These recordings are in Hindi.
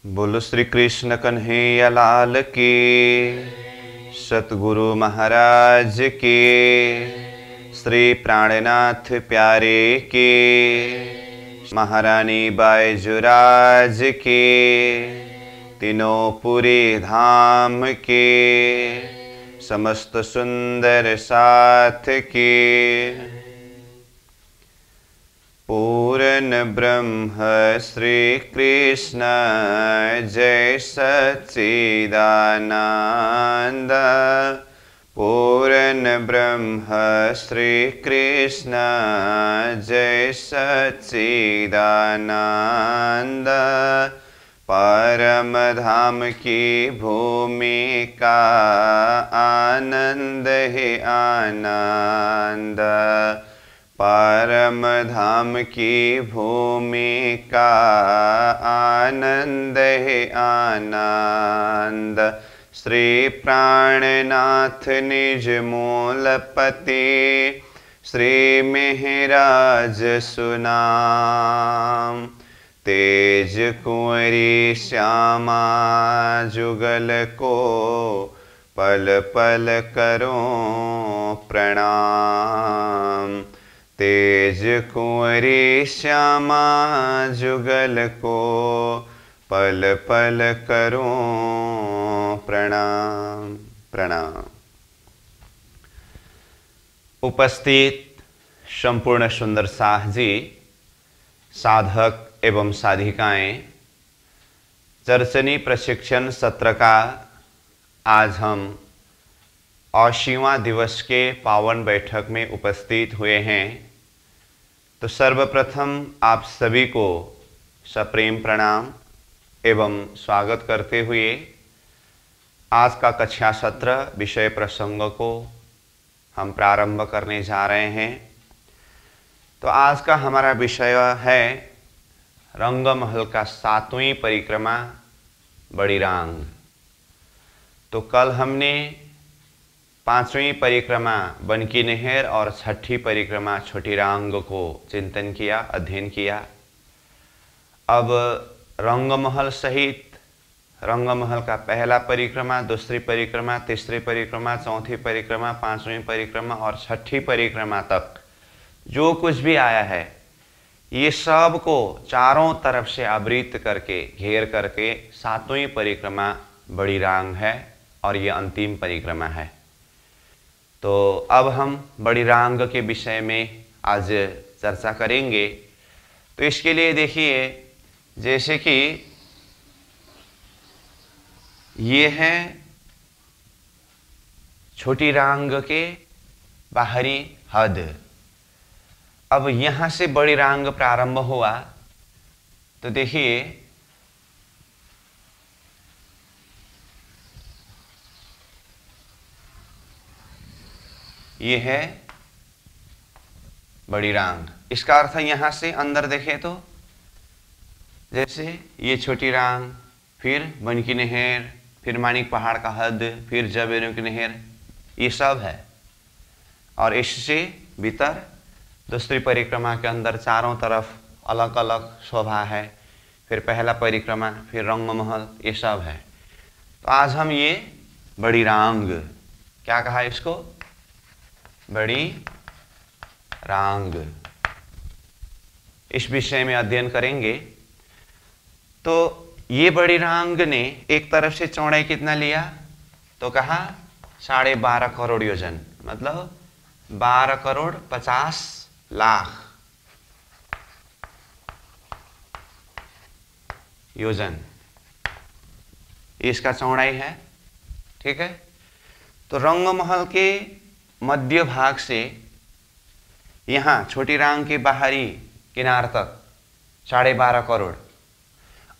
बोलो श्री कृष्ण कन्हैया लाल की, सतगुरु महाराज की, श्री प्राणनाथ प्यारे की, महारानी बायजुराज की, तीनों पुरी धाम की, समस्त सुंदर साथ की। पूर्ण ब्रह्म श्री कृष्ण जय सच्चिदानंद। पूर्ण ब्रह्म श्री कृष्ण जय सच्चिदानंद। परम धाम की भूमि का आनंद ही आनंद। परम धाम की भूमि का आनंद ही आनंद। श्री प्राणनाथ निज मूलपति, श्री मेहराज सुनाम। तेज कुंवरी श्यामा जुगल को, पल पल करो प्रणाम। तेज कुंवरी श्यामा जुगल को, पल पल करो प्रणाम प्रणाम। उपस्थित संपूर्ण सुंदर साह जी, साधक एवं साधिकाएं, चर्चनी प्रशिक्षण सत्र का आज हम 80वां दिवस के पावन बैठक में उपस्थित हुए हैं। तो सर्वप्रथम आप सभी को सप्रेम प्रणाम एवं स्वागत करते हुए आज का कक्षा सत्र विषय प्रसंग को हम प्रारंभ करने जा रहे हैं। तो आज का हमारा विषय है रंगमहल का 7वीं परिक्रमा, बड़ी रांग। तो कल हमने 5वीं परिक्रमा बनकी नहर और 6ठी परिक्रमा छोटी रांग को चिंतन किया, अध्ययन किया। अब रंगमहल सहित रंगमहल का पहला परिक्रमा, दूसरी परिक्रमा, तीसरी परिक्रमा, चौथी परिक्रमा, 5वीं परिक्रमा और 6ठी परिक्रमा तक जो कुछ भी आया है, ये सब को चारों तरफ से आवृत करके, घेर करके 7वीं परिक्रमा बड़ी रांग है और ये अंतिम परिक्रमा है। तो अब हम बड़ी रांग के विषय में आज चर्चा करेंगे। तो इसके लिए देखिए, जैसे कि ये है छोटी रांग के बाहरी हद। अब यहाँ से बड़ी रांग प्रारंभ हुआ तो देखिए ये है बड़ी रांग। इसका अर्थ यहाँ से अंदर देखें तो जैसे ये छोटी रांग, फिर बनकी नहर, फिर मानिक पहाड़ का हद, फिर जबेरों की नहर, ये सब है। और इससे भीतर दूसरी परिक्रमा के अंदर चारों तरफ अलग अलग शोभा है। फिर पहला परिक्रमा, फिर रंगमहल, ये सब है। तो आज हम ये बड़ी रांग, क्या कहा इसको, बड़ी रांग, इस विषय में अध्ययन करेंगे। तो ये बड़ी रांग ने एक तरफ से चौड़ाई कितना लिया, तो कहा 12.5 करोड़ योजन, मतलब 12 करोड़ 50 लाख योजन, इसका चौड़ाई है। ठीक है। तो रंगमहल के मध्य भाग से यहाँ छोटी रांग के बाहरी किनार तक 12.5 करोड़,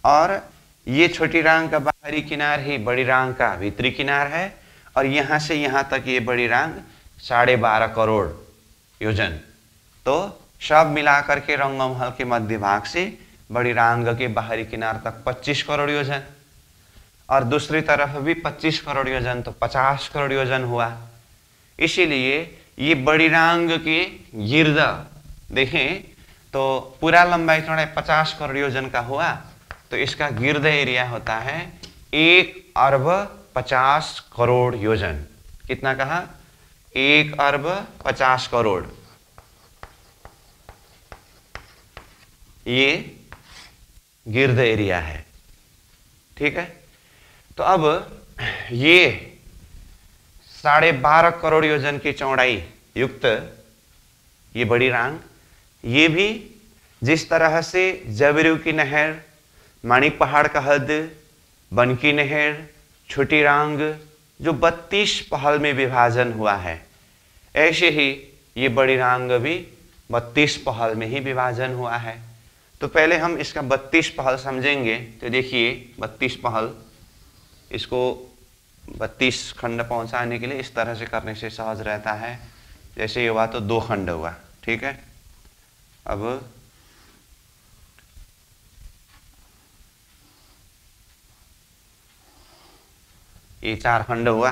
और ये छोटी रांग का बाहरी किनार ही बड़ी रांग का भीतरी किनार है, और यहाँ से यहाँ तक ये बड़ी रांग 12.5 करोड़ योजन। तो सब मिलाकर के रंगमहल के मध्य भाग से बड़ी रांग के बाहरी किनार तक 25 करोड़ योजन, और दूसरी तरफ भी 25 करोड़ योजन, तो 50 करोड़ योजन हुआ। इसीलिए ये बड़ी रांग के गिर्द देखें तो पूरा लंबाई चौड़ाई 50 करोड़ योजन का हुआ, तो इसका गिर्द एरिया होता है 1,50,00,000,000 योजन। कितना कहा? 1,50,00,000,000। ये गिर्द एरिया है, ठीक है। तो अब ये 12.5 करोड़ योजन की चौड़ाई युक्त ये बड़ी रांग, ये भी जिस तरह से जबरू की नहर, माणिक पहाड़ का हद, बन की नहर, छोटी रांग जो 32 पहल में विभाजन हुआ है, ऐसे ही ये बड़ी रांग भी 32 पहल में ही विभाजन हुआ है। तो पहले हम इसका 32 पहल समझेंगे। तो देखिए 32 पहल, इसको 32 खंड पहुंचाने के लिए इस तरह से करने से सहज रहता है। जैसे ये हुआ तो 2 खंड हुआ, ठीक है। अब ये 4 खंड हुआ,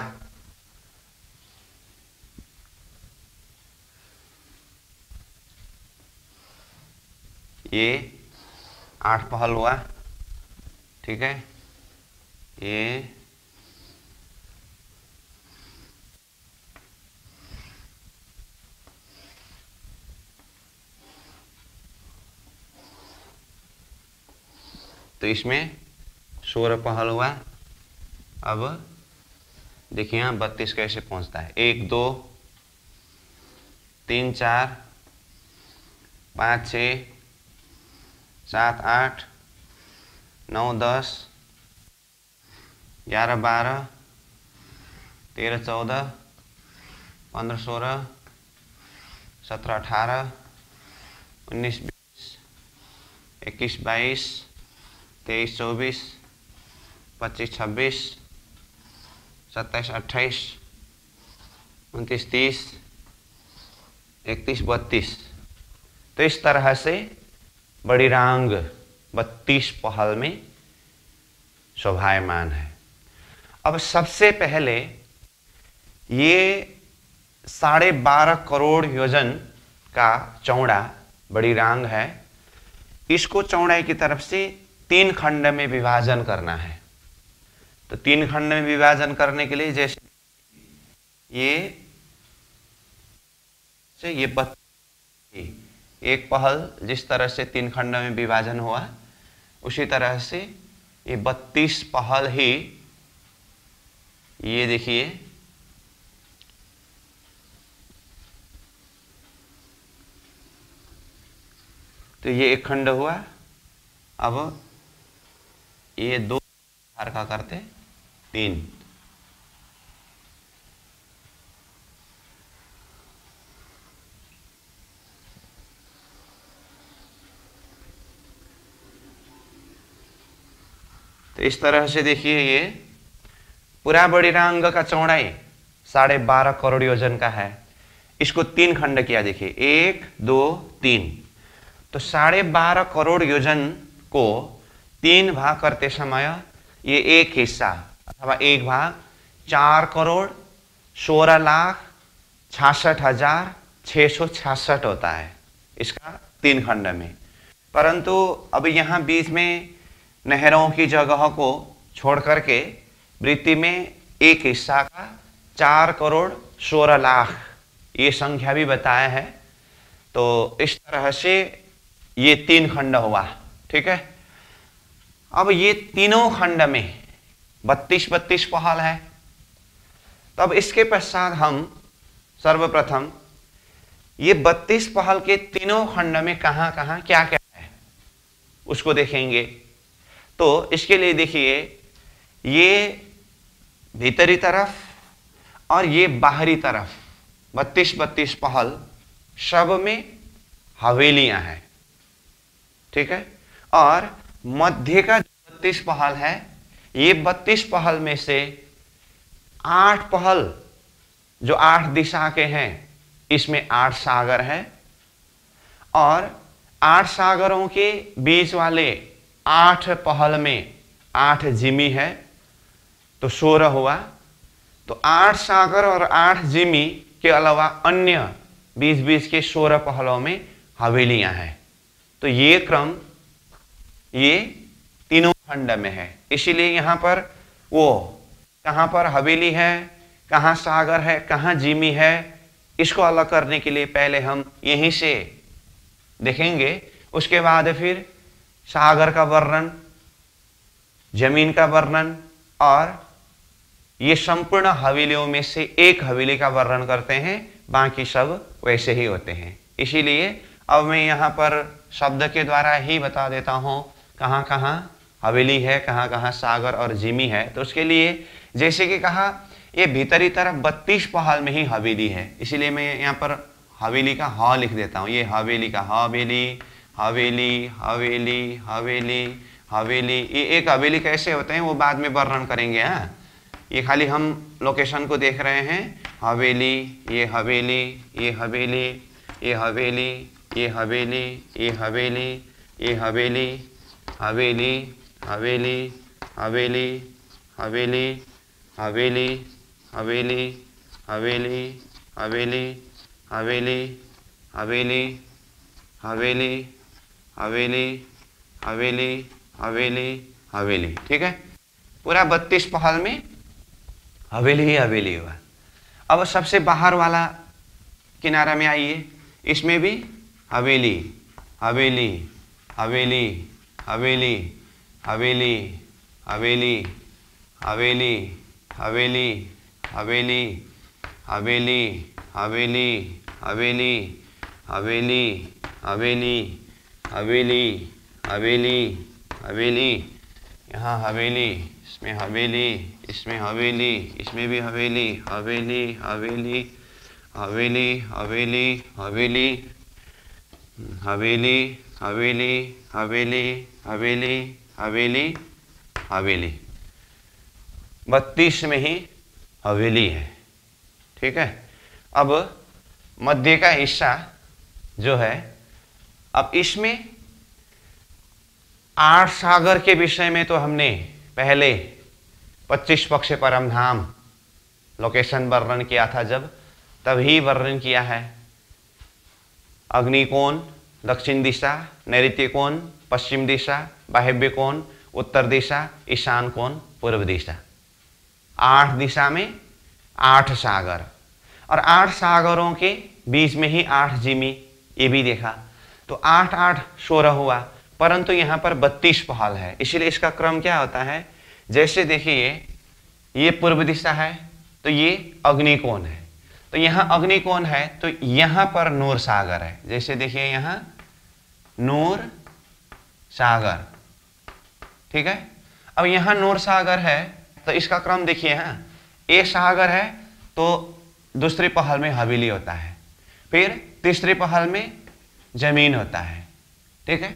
ये 8 पहल हुआ, ठीक है। ये तो इसमें 16 पहल हुआ। अब देखिए यहाँ 32 कैसे पहुंचता है। 1 2 3 4 5 6 7 8 9 10 11 12 13 14 15 16 17 18 19 20 21 22 23 24 25 26 27 28 29 30 31 32। तो इस तरह से बड़ी रांग 32 पहल में शोभायमान है। अब सबसे पहले ये 12.5 करोड़ योजन का चौड़ा बड़ी रांग है, इसको चौड़ाई की तरफ से 3 खंड में विभाजन करना है। तो 3 खंड में विभाजन करने के लिए जैसे ये एक पहल जिस तरह से 3 खंड में विभाजन हुआ, उसी तरह से ये 32 पहल ही, ये देखिए तो ये एक खंड हुआ। अब ये 2 बार का करते 3, तो इस तरह से देखिए ये पूरा बड़ी रांग का चौड़ाई 12.5 करोड़ योजन का है। इसको 3 खंड किया, देखिए 1 2 3। तो 12.5 करोड़ योजन को 3 भाग करते समय ये एक हिस्सा अथवा एक भाग 4,16,66,666 होता है इसका 3 खंड में। परंतु अब यहाँ बीच में नहरों की जगह को छोड़ करके वृत्ति में एक हिस्सा का 4,16,00,000 ये संख्या भी बताया है। तो इस तरह से ये 3 खंड हुआ, ठीक है। अब ये तीनों खंड में 32 पहल है। तब इसके पश्चात हम सर्वप्रथम ये 32 पहल के तीनों खंड में कहां कहां क्या क्या है उसको देखेंगे। तो इसके लिए देखिए ये भीतरी तरफ और ये बाहरी तरफ 32 पहल सब में हवेलियां हैं, ठीक है। और मध्य का 32 पहल है, ये 32 पहल में से 8 पहल जो 8 दिशा के हैं, इसमें 8 सागर है। और 8 सागरों के बीच वाले 8 पहल में 8 जिमी है, तो 16 हुआ। तो 8 सागर और 8 जिमी के अलावा अन्य 20 के 16 पहलों में हवेलियां हैं। तो ये क्रम ये तीनों खंड में है। इसीलिए यहाँ पर वो कहाँ पर हवेली है, कहाँ सागर है, कहाँ जिमी है, इसको अलग करने के लिए पहले हम यहीं से देखेंगे। उसके बाद फिर सागर का वर्णन, जमीन का वर्णन और ये संपूर्ण हवेलियों में से एक हवेली का वर्णन करते हैं, बाकी सब वैसे ही होते हैं। इसीलिए अब मैं यहाँ पर शब्द के द्वारा ही बता देता हूँ कहाँ कहाँ हवेली है, कहाँ कहाँ सागर और जिमी है। तो उसके लिए जैसे कि कहा ये भीतरी तरफ 32 पहाड़ में ही हवेली है, इसीलिए मैं यहाँ पर हवेली का ह लिख देता हूँ। ये हवेली का हवेली, हवेली हवेली हवेली हवेली, ये एक हवेली कैसे होते हैं वो बाद में वर्णन करेंगे। हाँ, ये खाली हम लोकेशन को देख रहे हैं। हवेली, ये हवेली, ये हवेली, ये हवेली, ये हवेली, ये हवेली, ये हवेली, हवेली हवेली हवेली हवेली हवेली हवेली हवेली हवेली हवेली हवेली हवेली हवेली हवेली हवेली हवेली। ठीक है, पूरा 32 पहाड़ में हवेली ही हवेली हुआ। अब सबसे बाहर वाला किनारा में आइए, इसमें भी हवेली हवेली हवेली हवेली हवेली हवेली हवेली हवेली हवेली हवेली हवेली हवेली हवेली हवेली हवेली हवेली हवेली, यहाँ हवेली, इसमें हवेली, इसमें हवेली, इसमें भी हवेली, हवेली हवेली हवेली हवेली हवेली हवेली हवेली हवेली हवेली हवेली हवेली, 32 में ही हवेली है। ठीक है, अब मध्य का हिस्सा जो है, अब इसमें 8 सागर के विषय में तो हमने पहले 25 पक्ष परमधाम लोकेशन वर्णन किया था, जब तभी वर्णन किया है। अग्निकोण दक्षिण दिशा, नैऋत्य कोण पश्चिम दिशा, वायव्य कोण उत्तर दिशा, ईशान कोण पूर्व दिशा। 8 दिशा में 8 सागर, और 8 सागरों के बीच में ही 8 जिमी, ये भी देखा। तो 8 8 16 हुआ, परंतु यहाँ पर 32 पहाड़ है, इसलिए इसका क्रम क्या होता है। जैसे देखिए ये पूर्व दिशा है तो ये अग्निकोण है, तो यहाँ अग्निकोण है तो यहाँ पर नूर सागर है। जैसे देखिए यहाँ नूर सागर, ठीक है। अब यहाँ नूर सागर है तो इसका क्रम देखिए, यहाँ ए सागर है तो दूसरे पहाड़ में हवेली होता है, फिर तीसरे पहाड़ में जमीन होता है, ठीक है।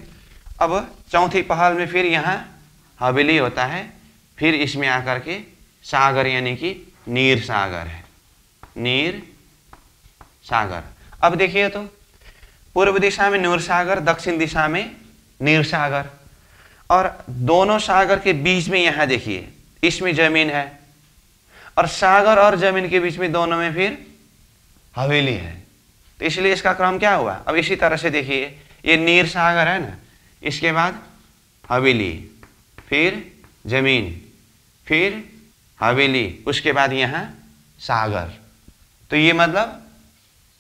अब चौथी पहाड़ में फिर यहाँ हवेली होता है, फिर इसमें आकर के सागर यानी कि नीर सागर है, नीर सागर। अब देखिए तो पूर्व दिशा में नूर सागर, दक्षिण दिशा में नीर सागर, और दोनों सागर के बीच में यहाँ देखिए इसमें जमीन है, और सागर और जमीन के बीच में दोनों में फिर हवेली है। तो इसलिए इसका क्रम क्या हुआ। अब इसी तरह से देखिए ये नीर सागर है ना, इसके बाद हवेली, फिर जमीन, फिर हवेली, उसके बाद यहाँ सागर। तो ये मतलब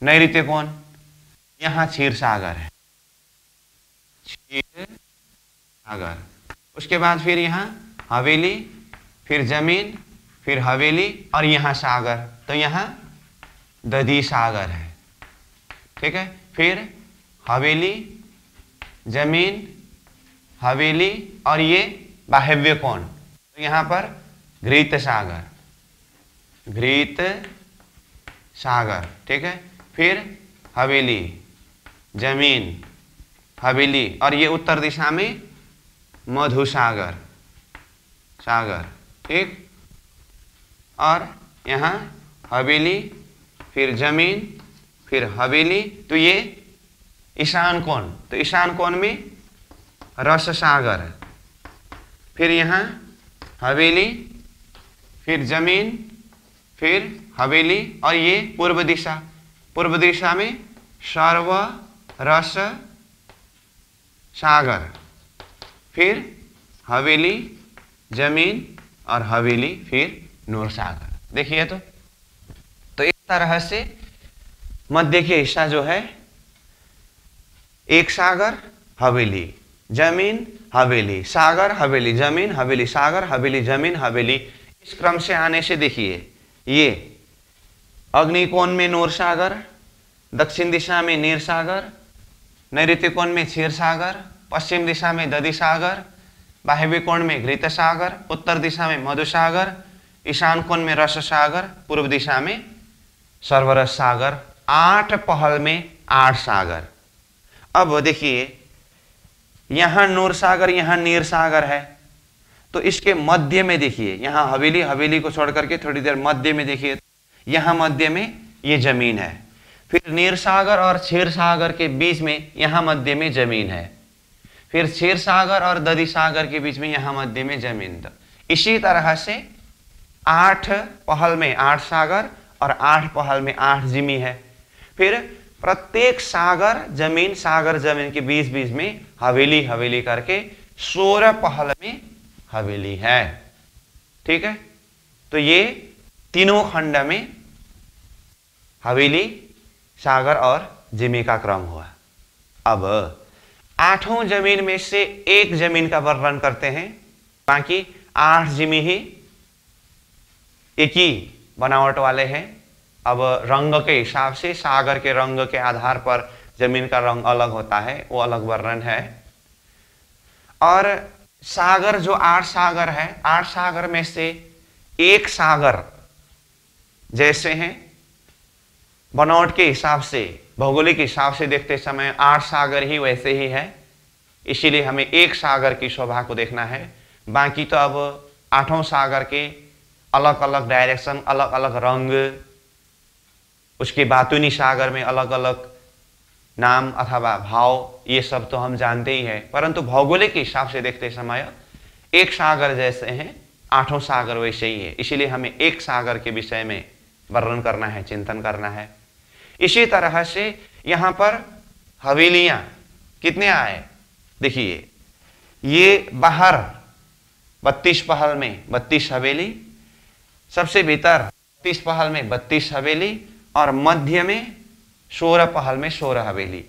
नैऋत्य कोण, यहाँ क्षीर सागर है, क्षीर सागर। उसके बाद फिर यहाँ हवेली, फिर जमीन, फिर हवेली, और यहाँ सागर, तो यहाँ दधी सागर है, ठीक है। फिर हवेली, जमीन, हवेली, और ये वायव्य कोण, तो यहाँ पर घृत सागर, घृत सागर, ठीक है। फिर हवेली, जमीन, हवेली, और ये उत्तर दिशा में मधु सागर, सागर, ठीक। और यहाँ हवेली, फिर जमीन, फिर हवेली, तो ये ईशान कोण, तो ईशान कोण में रस सागर है। फिर यहाँ हवेली, फिर जमीन, फिर हवेली, और ये पूर्व दिशा, पूर्व दिशा में सर्व रस सागर, फिर हवेली, जमीन और हवेली, फिर नूर सागर। देखिए तो इस तरह से मध्य के हिस्सा जो है, एक सागर, हवेली, जमीन, हवेली, सागर, हवेली, जमीन, हवेली, सागर, हवेली, जमीन, हवेली, इस क्रम से आने से देखिए ये अग्निकोण में नूर सागर, दक्षिण दिशा में नीर सागर, नैऋत्य कोण में क्षीर सागर, पश्चिम दिशा में दधि सागर, वायव्य कोण में घृत सागर, उत्तर दिशा में मधु सागर, ईशान कोण में रस सागर, पूर्व दिशा में सर्वरस सागर। 8 पहल में 8 सागर। अब देखिए यहां नूर सागर, यहां नीर सागर है, तो इसके मध्य में देखिए, यहां हवेली, हवेली को छोड़ करके थोड़ी देर मध्य में देखिए, यहां मध्य में ये जमीन है। फिर नीर सागर और क्षीर सागर के बीच में यहां मध्य में जमीन है। फिर क्षीर सागर और दधि सागर के बीच में यहां मध्य में जमीन। इसी तरह से 8 पहल में 8 सागर और 8 पहल में 8 जिमी है। फिर प्रत्येक सागर जमीन के बीच बीच में हवेली हवेली करके 16 पहल में हवेली है। ठीक है, तो ये तीनों खंड में हवेली, सागर और जिमी का क्रम हुआ। अब 8 जमीन में से एक जमीन का वर्णन करते हैं, बाकी 8 जिमी ही एक ही बनावट वाले हैं। अब रंग के हिसाब से, सागर के रंग के आधार पर जमीन का रंग अलग होता है, वो अलग वर्णन है। और सागर जो 8 सागर है, 8 सागर में से एक सागर जैसे हैं, बनावट के हिसाब से, भौगोलिक हिसाब से देखते समय 8 सागर ही वैसे ही है, इसीलिए हमें एक सागर की शोभा को देखना है। बाकी तो अब 8 सागर के अलग अलग डायरेक्शन, अलग अलग रंग, उसके बातूनी सागर में अलग अलग नाम अथवा भाव, ये सब तो हम जानते ही हैं, परंतु भौगोलिक हिसाब से देखते समय एक सागर जैसे हैं, 8 सागर वैसे ही है, इसीलिए हमें एक सागर के विषय में वर्णन करना है, चिंतन करना है। इसी तरह से यहां पर हवेलियां कितने आए, देखिए ये बाहर 32 पहल में 32 हवेली, सबसे भीतर 30 पहल में 32 हवेली और मध्य में 16 पहल में 16 हवेली।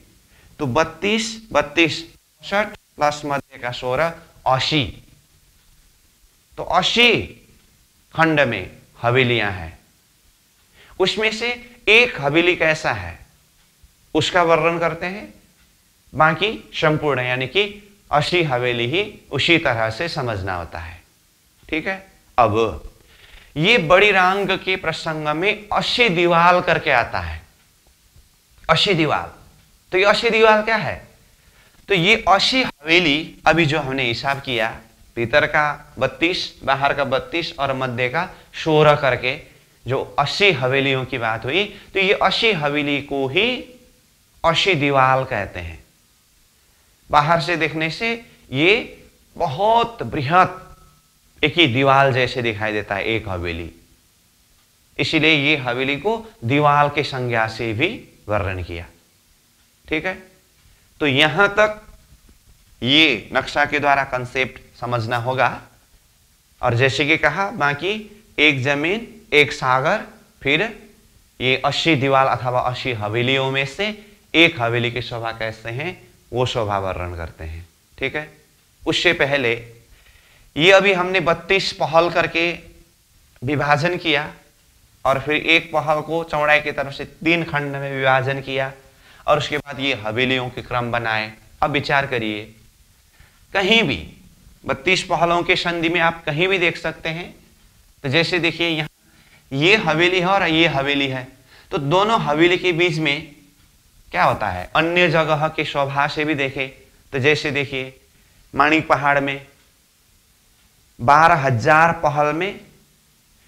तो 32 32 60 प्लस मध्य का 16 80। तो 80 खंड में हवेलियां हैं। उसमें से एक हवेली कैसा है उसका वर्णन करते हैं, बाकी संपूर्ण यानी कि 80 हवेली ही उसी तरह से समझना होता है। ठीक है, अब ये बड़ी रांग के प्रसंग में 80 दीवाल करके आता है। 80 दीवाल, तो ये 80 दीवाल क्या है, तो ये 80 हवेली, अभी जो हमने हिसाब किया, भीतर का 32, बाहर का 32 और मध्य का 16 करके जो 80 हवेलियों की बात हुई, तो ये 80 हवेली को ही 80 दीवाल कहते हैं। बाहर से देखने से ये बहुत बृहत एक ही दीवाल जैसे दिखाई देता है एक हवेली, इसीलिए ये हवेली को दीवाल के संज्ञा से भी वर्णन किया। ठीक है, तो यहां तक ये नक्शा के द्वारा कंसेप्ट समझना होगा। और जैसे कि कहा, बाकी एक जमीन, एक सागर, फिर ये 80 दीवाल अथवा 80 हवेलियों में से एक हवेली की शोभा कैसे हैं वो शोभा वर्णन करते हैं। ठीक है, उससे पहले ये अभी हमने 32 पहल करके विभाजन किया और फिर एक पहल को चौड़ाई की तरफ से 3 खंड में विभाजन किया और उसके बाद ये हवेलियों के क्रम बनाए। अब विचार करिए, कहीं भी 32 पहलों के संधि में आप कहीं भी देख सकते हैं, तो जैसे देखिए यहाँ ये हवेली है और ये हवेली है, तो दोनों हवेली के बीच में क्या होता है, अन्य जगह की शोभा से भी देखें तो जैसे देखिए माणिक पहाड़ में 12,000 पहल में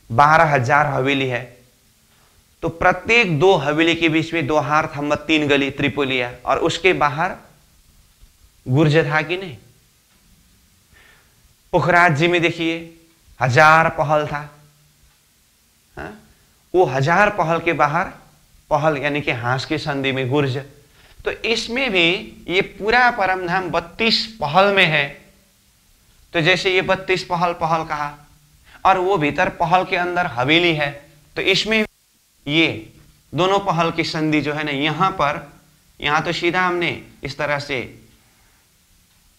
12,000 हवेली है, तो प्रत्येक 2 हवेली के बीच में 2 हार थम्बत 3 गली त्रिपोलिया, और उसके बाहर गुर्ज था कि नहीं। पुखराज जी में देखिए 1000 पहल था, वो 1000 पहल के बाहर पहल यानी कि हांस की संधि में गुर्ज। तो इसमें भी ये पूरा परमधाम 32 पहल में है, तो जैसे ये 32 पहल पहल कहा, और वो भीतर पहल के अंदर हवेली है, तो इसमें ये दोनों पहल की संधि जो है ना, यहां पर, यहां तो सीधा हमने इस तरह से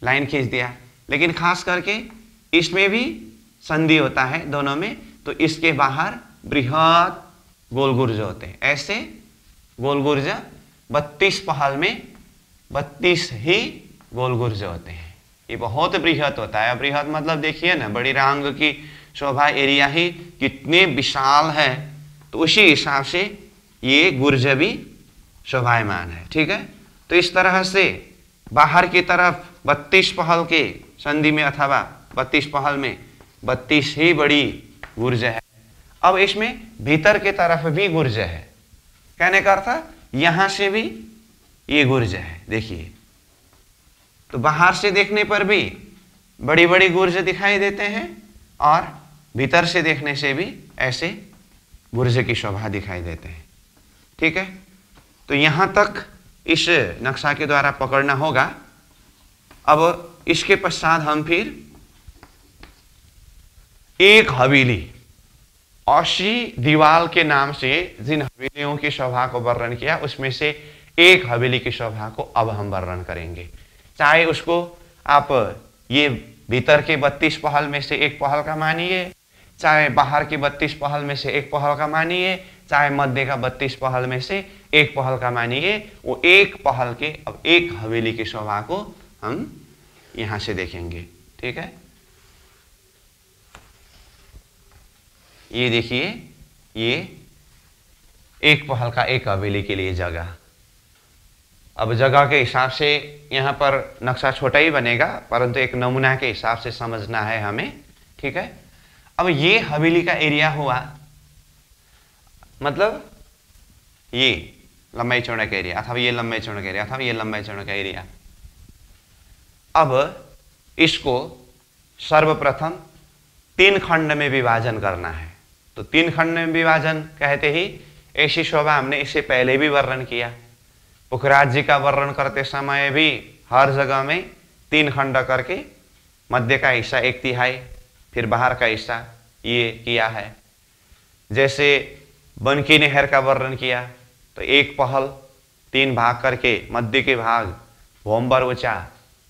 लाइन खींच दिया, लेकिन खास करके इसमें भी संधि होता है दोनों में। तो इसके बाहर बृहद गोल गुर्ज होते हैं, ऐसे गोल गुर्ज 32 पहल में 32 ही गोल गुर्ज होते हैं। ये बहुत बृहद होता है। बृहद मतलब देखिए ना, बड़ी रांग की शोभा एरिया ही कितने विशाल है, तो उसी हिसाब से ये गुर्ज भी शोभायमान है। ठीक है, तो इस तरह से बाहर की तरफ 32 पहल के संधि में अथवा 32 पहल में 32 ही बड़ी गुर्ज है। अब इसमें भीतर के तरफ भी गुर्ज है, कहने का अर्थ यहां से भी ये गुर्ज है। देखिए, तो बाहर से देखने पर भी बड़ी बड़ी गुर्ज दिखाई देते हैं, और भीतर से देखने से भी ऐसे गुर्ज की शोभा दिखाई देते हैं। ठीक है, तो यहां तक इस नक्शा के द्वारा पकड़ना होगा। अब इसके पश्चात हम फिर एक हवेली, 80 दीवाल के नाम से जिन हवेलियों की शोभा को वर्णन किया, उसमें से एक हवेली की शोभा को अब हम वर्णन करेंगे। चाहे उसको आप ये भीतर के 32 पहल में से एक पहल का मानिए, चाहे बाहर की 32 पहल में से एक पहल का मानिए, चाहे मध्य का 32 पहल में से एक पहल का मानिए, वो एक पहल के अब एक हवेली की शोभा को हम यहां से देखेंगे। ठीक है, ये देखिए, ये एक पहल का एक हवेली के लिए जगह। अब जगह के हिसाब से यहाँ पर नक्शा छोटा ही बनेगा, परंतु एक नमूना के हिसाब से समझना है हमें। ठीक है, अब ये हवेली का एरिया हुआ, मतलब ये लंबाई चौड़ाई का एरिया, अथवा ये लंबाई चौड़ाई का एरिया, अथवा ये लंबाई चौड़ाई का एरिया। अब इसको सर्वप्रथम 3 खंड में विभाजन करना है। तो 3 खंड में विभाजन कहते ही ऐसी शोभा हमने इससे पहले भी वर्णन किया। पुखराज जी का वर्णन करते समय भी हर जगह में 3 खंड करके मध्य का हिस्सा 1/3, फिर बाहर का हिस्सा ये किया है। जैसे बनकी नहर का वर्णन किया, तो एक पहल 3 भाग करके मध्य के भाग भोमबर ऊंचा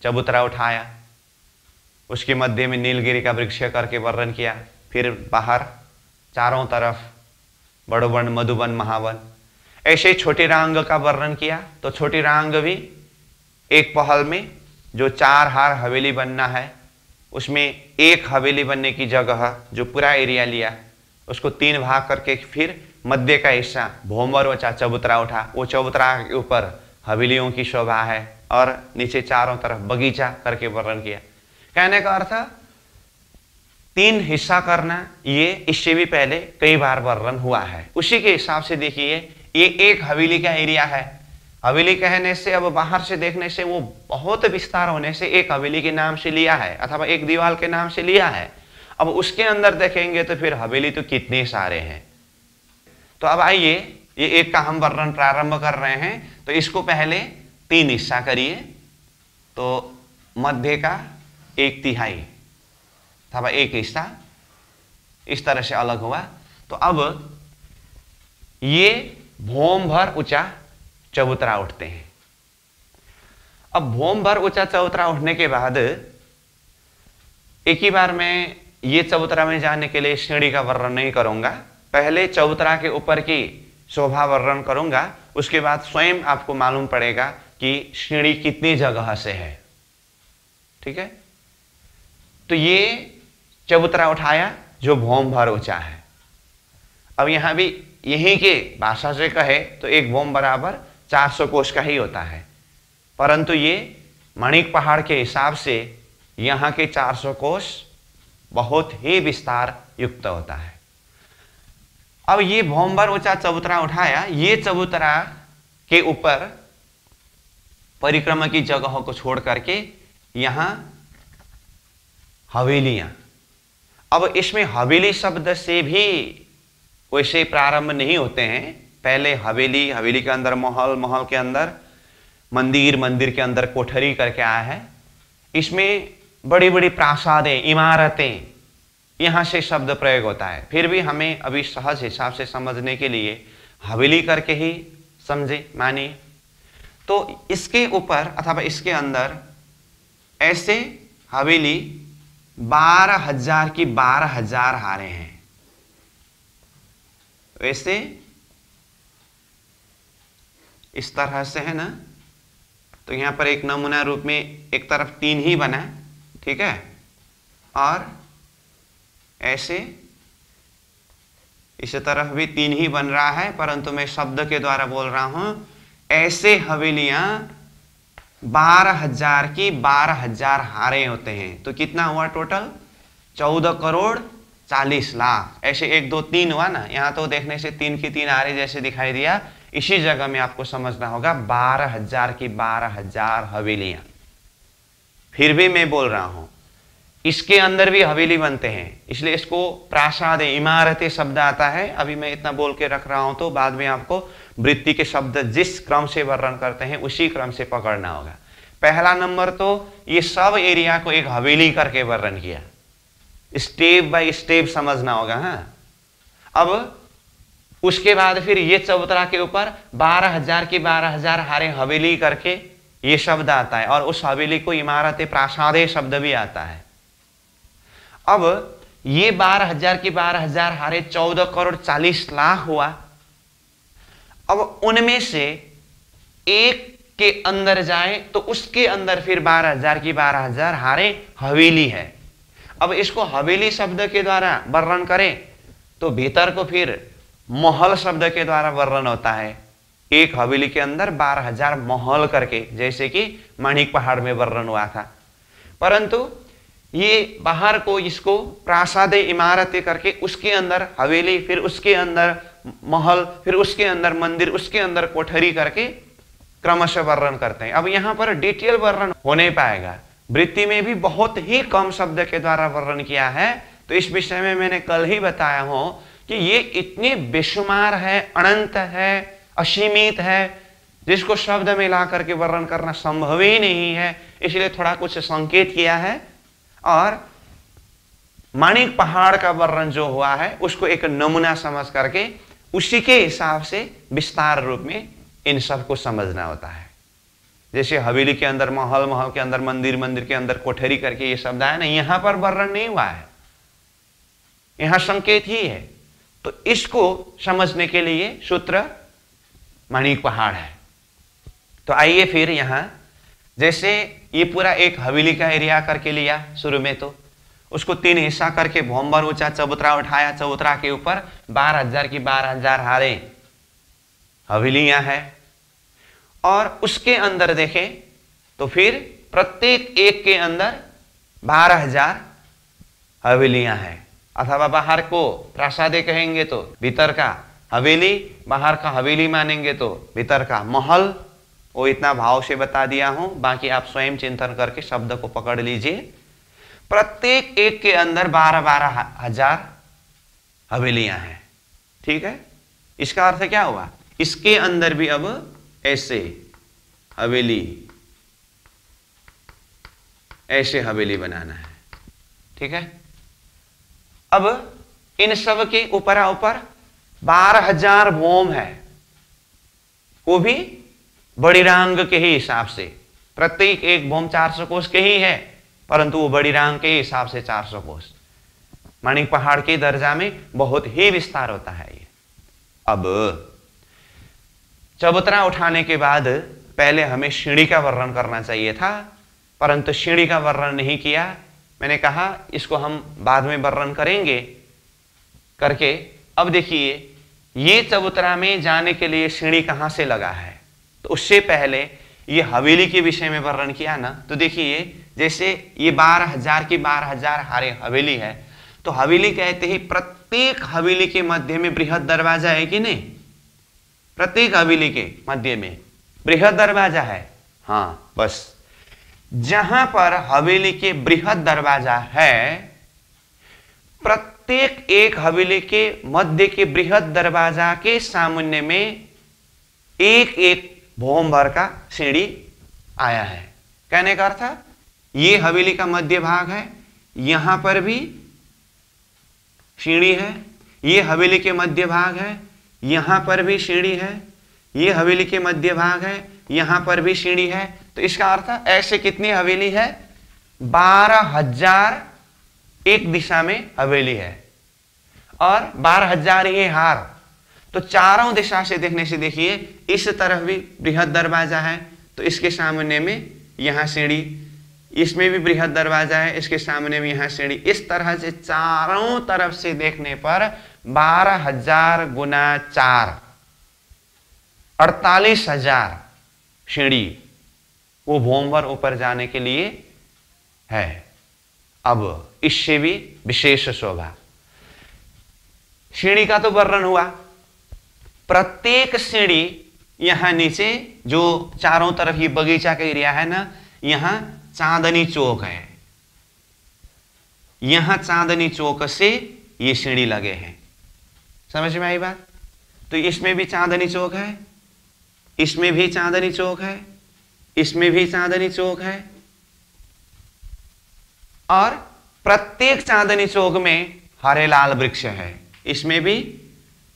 चबूतरा उठाया, उसके मध्य में नीलगिरी का वृक्ष करके वर्णन किया, फिर बाहर चारों तरफ बड़ोबन, मधुबन, महावन। ऐसे छोटी रांग का वर्णन किया, तो छोटी रांग भी एक पहल में जो 4 हार हवेली बनना है, उसमें एक हवेली बनने की जगह जो पूरा एरिया लिया, उसको 3 भाग करके फिर मध्य का हिस्सा भोमर ऊंचा चबूतरा उठा, वो चबूतरा के ऊपर हवेलियों की शोभा है, और नीचे चारों तरफ बगीचा करके वर्णन किया। कहने का अर्थ 3 हिस्सा करना, ये इससे भी पहले कई बार वर्णन हुआ है। उसी के हिसाब से देखिए, ये एक हवेली का एरिया है। हवेली कहने से, अब बाहर से देखने से वो बहुत विस्तार होने से एक हवेली के नाम से लिया है, अथवा एक दीवार के नाम से लिया है। अब उसके अंदर देखेंगे तो फिर हवेली तो कितने सारे हैं। तो अब आइए, ये एक का हम वर्णन प्रारंभ कर रहे हैं, तो इसको पहले 3 हिस्सा करिए। तो मध्य का 1/3 अथवा एक हिस्सा इस तरह से अलग हुआ। तो अब ये भोम भर ऊंचा चबूतरा उठते हैं। अब भोम भर ऊंचा चबूतरा उठने के बाद एक ही बार में ये चबूतरा में जाने के लिए सीढ़ी का वर्णन नहीं करूंगा, पहले चबूतरा के ऊपर की शोभा वर्णन करूंगा, उसके बाद स्वयं आपको मालूम पड़ेगा कि सीढ़ी कितनी जगह से है। ठीक है, तो ये चबूतरा उठाया जो भोम भर ऊंचा है। अब यहां भी यहीं के भाषा से कहे तो एक भोम बराबर 400 कोस का ही होता है, परंतु ये मणिक पहाड़ के हिसाब से यहाँ के 400 कोस बहुत ही विस्तार युक्त होता है। अब ये भोमभर ऊंचा चबूतरा उठाया, ये चबूतरा के ऊपर परिक्रमा की जगहों को छोड़ करके यहां हवेलियां। अब इसमें हवेली शब्द से भी वैसे प्रारंभ नहीं होते हैं, पहले हवेली, हवेली के अंदर महल, महल के अंदर मंदिर, मंदिर के अंदर कोठरी करके आया है। इसमें बड़ी बड़ी प्रासादें, इमारतें, यहां से शब्द प्रयोग होता है। फिर भी हमें अभी सहज हिसाब से समझने के लिए हवेली करके ही समझे, मानिए। तो इसके ऊपर अथवा इसके अंदर ऐसे हवेली 12,000 की 12,000 हारे हैं। वैसे इस तरह से है ना, तो यहां पर एक नमूना रूप में एक तरफ 3 ही बना, ठीक है, और ऐसे इस तरफ भी 3 ही बन रहा है, परंतु मैं शब्द के द्वारा बोल रहा हूं। ऐसे हवेलियां 12,000 की 12,000 हारे होते हैं। तो कितना हुआ टोटल? 14 करोड़ 40 लाख। ऐसे 1 2 3 हुआ ना, यहां तो देखने से 3 की 3 हारे जैसे दिखाई दिया। इसी जगह में आपको समझना होगा 12,000 की 12,000 हवेलियां। फिर भी मैं बोल रहा हूं इसके अंदर भी हवेली बनते हैं, इसलिए इसको प्रासाद, इमारतें शब्द आता है। अभी मैं इतना बोल के रख रहा हूं, तो बाद में आपको वृत्ति के शब्द जिस क्रम से वर्णन करते हैं उसी क्रम से पकड़ना होगा। पहला नंबर तो ये सब एरिया को एक हवेली करके वर्णन किया, स्टेप बाय स्टेप समझना होगा। हाँ, अब उसके बाद फिर ये चबूतरा के ऊपर 12,000 की 12,000 हारे हवेली करके ये शब्द आता है, और उस हवेली को इमारतें, प्रासादे शब्द भी आता है। अब ये 12,000 की 12,000 हारे 14 करोड़ 40 लाख हुआ। अब उनमें से एक के अंदर जाए तो उसके अंदर फिर 12,000 की 12,000 हारे हवेली है। अब इसको हवेली शब्द के द्वारा वर्णन करें तो भीतर को फिर महल शब्द के द्वारा वर्णन होता है। एक हवेली के अंदर 12,000 महल करके, जैसे कि माणिक पहाड़ में वर्णन हुआ था। परंतु ये बाहर को इसको प्रासाद, इमारतें करके उसके अंदर हवेली, फिर उसके अंदर महल, फिर उसके अंदर मंदिर, उसके अंदर कोठरी करके क्रमशः वर्णन करते हैं। अब यहां पर डिटेल वर्णन हो नहीं पाएगा, वृत्ति में भी बहुत ही कम शब्द के द्वारा वर्णन किया है। तो इस विषय में मैंने कल ही बताया हूं कि ये इतने बेशुमार है, अनंत है, असीमित है, जिसको शब्द में ला करके वर्णन करना संभव ही नहीं है। इसलिए थोड़ा कुछ संकेत किया है, और माणिक पहाड़ का वर्णन जो हुआ है उसको एक नमूना समझ करके उसी के हिसाब से विस्तार रूप में इन सब को समझना होता है। जैसे हवेली के अंदर महल, महल के अंदर मंदिर, मंदिर के अंदर कोठरी करके ये शब्द आया ना, यहां पर वर्णन नहीं हुआ है, यहां संकेत ही है। तो इसको समझने के लिए सूत्र माणिक पहाड़ है। तो आइए फिर यहां, जैसे ये पूरा एक हवेली का एरिया करके लिया शुरू में, तो उसको 3 हिस्सा करके भोंबर ऊंचा चबूतरा उठाया, चबूतरा के ऊपर 12,000 की 12,000 हारे हवेलियां हैं, और उसके अंदर देखें तो फिर प्रत्येक एक के अंदर 12,000 हवेलियां हैं। अथवा बाहर को प्रासादे कहेंगे तो भीतर का हवेली, बाहर का हवेली मानेंगे तो भीतर का महल। वो इतना भाव से बता दिया हूं, बाकी आप स्वयं चिंतन करके शब्द को पकड़ लीजिए। प्रत्येक एक के अंदर 12,000 हवेलियां हैं, ठीक है। इसका अर्थ क्या हुआ? इसके अंदर भी अब ऐसे हवेली, ऐसे हवेली बनाना है, ठीक है। अब इन सब के ऊपर 12,000 भोम है, वो भी बड़ी रांग के ही हिसाब से। प्रत्येक एक भोम 400 कोस के ही है, परंतु वो बड़ी रांग के हिसाब से 400 कोस। माणिक पहाड़ के दर्जा में बहुत ही विस्तार होता है ये। अब चबूतरा उठाने के बाद पहले हमें सीढ़ी का वर्णन करना चाहिए था, परंतु सीढ़ी का वर्णन नहीं किया। मैंने कहा इसको हम बाद में वर्णन करेंगे करके। अब देखिए, ये चबूतरा में जाने के लिए सीढ़ी कहां से लगा है, तो उससे पहले ये हवेली के विषय में वर्णन किया ना। तो देखिए, जैसे ये 12,000 की 12,000 हारे हवेली है, तो हवेली कहते ही प्रत्येक हवेली के मध्य में बृहद दरवाजा है कि नहीं? प्रत्येक हवेली के मध्य में बृहद दरवाजा है। हाँ, बस जहां पर हवेली के बृहद दरवाजा है, प्रत्येक एक हवेली के मध्य के बृहद दरवाजा के सामने में एक एक भोम भर का सीढ़ी आया है। कहने का अर्थ ये हवेली का मध्य भाग है, यहां पर भी सीढ़ी है। ये हवेली के मध्य भाग है, यहां पर भी सीढ़ी है। ये हवेली के मध्य भाग है, यहां पर भी सीढ़ी है। तो इसका अर्थ ऐसे कितनी हवेली है? 12,000 एक दिशा में हवेली है और 12,000 ये हार। तो चारों दिशा से देखने से देखिए, इस तरफ भी बृहद दरवाजा है तो इसके सामने में यहां सीढ़ी, इसमें भी बृहद दरवाजा है, इसके सामने में यहां सीढ़ी। इस तरह से चारों तरफ से देखने पर 12,000 गुना 4 48,000 सीढ़ी वो भोंवर ऊपर जाने के लिए है। अब इससे भी विशेष शोभा, सीढ़ी का तो वर्णन हुआ। प्रत्येक सीढ़ी यहां नीचे जो चारों तरफ ये बगीचा का एरिया है ना, यहां चांदनी चौक है। यहां चांदनी चौक से ये सीढ़ी लगे हैं। समझ में आई बात? तो इसमें भी चांदनी चौक है, इसमें भी चांदनी चौक है, इसमें भी चांदनी चौक है। और प्रत्येक चांदनी चौक में हरे लाल वृक्ष है। इसमें भी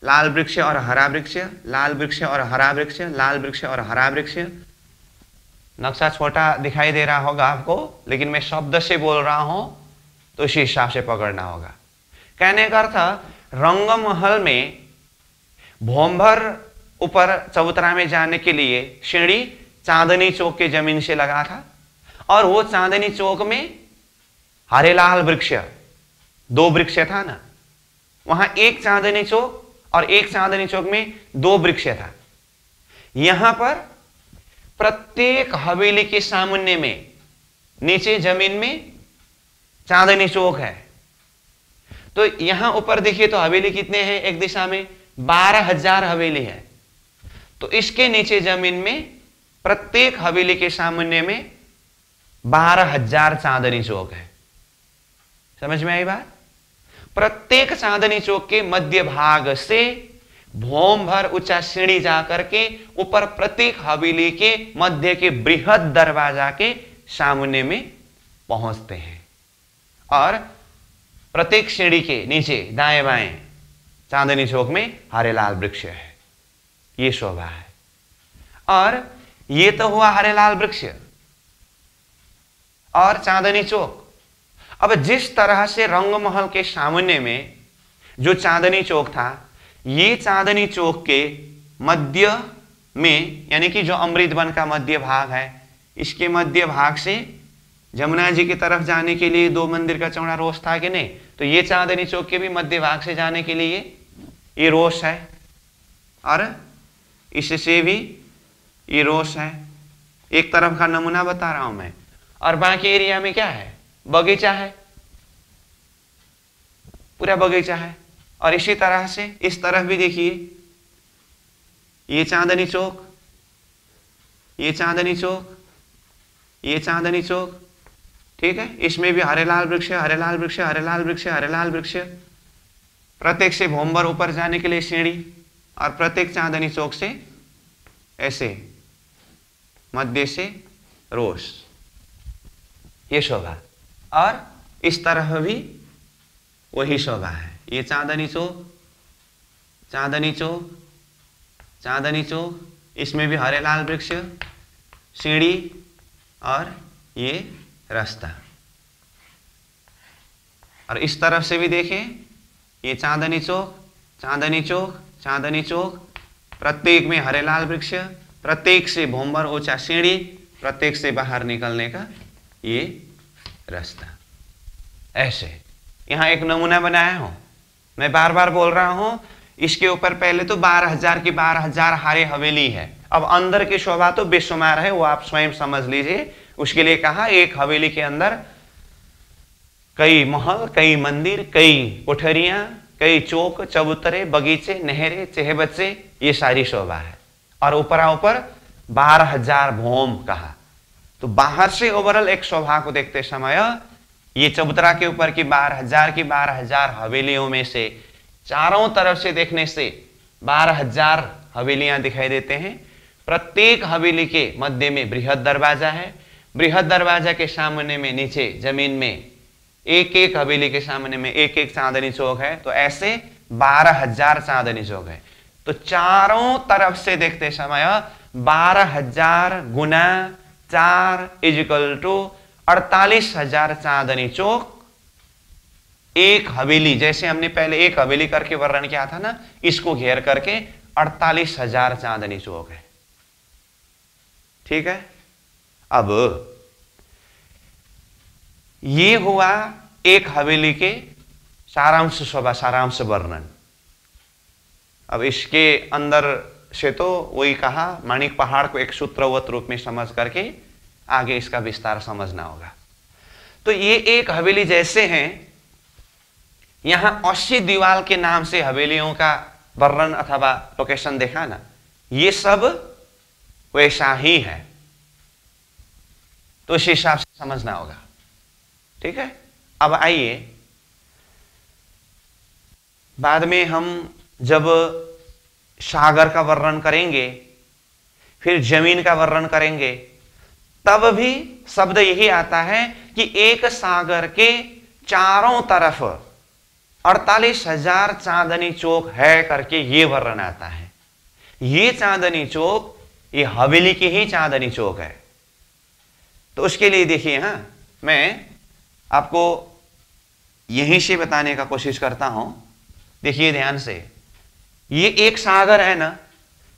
लाल वृक्ष और हरा वृक्ष, लाल वृक्ष और हरा वृक्ष, लाल वृक्ष और हरा वृक्ष। नक्शा छोटा दिखाई दे रहा होगा आपको, लेकिन मैं शब्द से बोल रहा हूं तो इसी हिसाब से पकड़ना होगा। कहने का अर्थ, रंगमहल में भोंवर ऊपर चबूतरा में जाने के लिए सीढ़ी चांदनी चौक के जमीन से लगा था और वो चांदनी चौक में हरे लाल वृक्ष 2 वृक्ष था ना, वहां एक चांदनी चौक और एक चांदनी चौक में 2 वृक्ष था। यहां पर प्रत्येक हवेली के सामने में नीचे जमीन में चांदनी चौक है। तो यहां ऊपर देखिए तो हवेली कितने हैं? एक दिशा में 12,000 हवेली है। तो इसके नीचे जमीन में प्रत्येक हवेली के सामने में 12,000 चांदनी चौक है। समझ में आई बात? प्रत्येक चांदनी चौक के मध्य भाग से भोंभर ऊंचा सीढ़ी जाकर के ऊपर प्रत्येक हवेली के मध्य के बृहद दरवाजा के सामने में पहुंचते हैं। और प्रत्येक सीढ़ी के नीचे दाएं बाएं चांदनी चौक में हरे लाल वृक्ष है। ये शोभा है। और ये तो हुआ हरे लाल वृक्ष और चांदनी चौक। अब जिस तरह से रंगमहल के सामने में जो चांदनी चौक था, ये चांदनी चौक के मध्य में, यानी कि जो अमृत वन का मध्य भाग है, इसके मध्य भाग से जमुना जी की तरफ जाने के लिए 2 मंदिर का चौड़ा रोस था कि नहीं? तो ये चांदनी चौक के भी मध्य भाग से जाने के लिए ये रोस है और इससे भी ये रोस है। एक तरफ का नमूना बता रहा हूं मैं। और बाकी एरिया में क्या है? बगीचा है, पूरा बगीचा है। और इसी तरह से इस तरफ भी देखिए, ये चांदनी चौक, ये चांदनी चौक, ये चांदनी चौक, ठीक है। इसमें भी हरे लाल वृक्ष, हरे लाल वृक्ष, हरे लाल वृक्ष, हरे लाल वृक्ष। प्रत्येक से भोंवर ऊपर जाने के लिए सीढ़ी और प्रत्येक चांदनी चौक से ऐसे मध्य से रोस, ये शोभा। और इस तरह भी वही शोभा है। ये चांदनी चौक, चांदनी चौक, चांदनी चौक, इसमें भी हरे लाल वृक्ष, सीढ़ी और ये रास्ता। और इस तरफ से भी देखें, ये चांदनी चौक, चांदनी चौक, चांदनी चौक, प्रत्येक में हरे लाल वृक्ष, प्रत्येक से भोंवर ऊंचा सीढ़ी, प्रत्येक से बाहर निकलने का ये रास्ता। ऐसे यहां एक नमूना बनाया हूं, मैं बार बार बोल रहा हूं। इसके ऊपर पहले तो 12,000 की 12,000 हारे हवेली है। अब अंदर की शोभा तो बेशुमार है, वो आप स्वयं समझ लीजिए। उसके लिए कहा एक हवेली के अंदर कई महल, कई मंदिर, कई कोठरियां, कई चौक, चबूतरे, बगीचे, नहरें, चेहबच्चे, ये सारी शोभा है। और ऊपर 12,000 भोम कहा। तो बाहर से ओवरऑल एक शोभा को देखते समय ये चबूतरा के ऊपर की 12,000 हवेलियों में से चारों तरफ से देखने से 12,000 हवेलियां दिखाई देते हैं। प्रत्येक हवेली के मध्य में बृहद दरवाजा है। बृहद दरवाजा के सामने में नीचे जमीन में एक एक हवेली के सामने में एक एक चांदनी चौक है, तो ऐसे 12,000 चांदनी चौक है। तो चारों तरफ से देखते समय 12,000 गुना 4 = 48,000 चांदनी चौक एक हवेली, जैसे हमने पहले एक हवेली करके वर्णन किया था ना, इसको घेर करके 48,000 चांदनी चौक है। ठीक है, अब ये हुआ एक हवेली के सारांश सारांश वर्णन। अब इसके अंदर से तो वही कहा, माणिक पहाड़ को एक सूत्रवत रूप में समझ करके आगे इसका विस्तार समझना होगा। तो ये एक हवेली जैसे हैं, यहां 80 दीवाल के नाम से हवेलियों का वर्णन अथवा लोकेशन देखा ना, ये सब वैसा ही है, तो इस हिसाब से समझना होगा। ठीक है, अब आइए बाद में हम जब सागर का वर्णन करेंगे, फिर जमीन का वर्णन करेंगे, तब भी शब्द यही आता है कि एक सागर के चारों तरफ 48,000 चांदनी चौक है करके ये वर्णन आता है। ये चांदनी चौक ये हवेली की ही चांदनी चौक है। तो उसके लिए देखिए, मैं आपको यहीं से बताने का कोशिश करता हूं। देखिए ध्यान से, ये एक सागर है ना,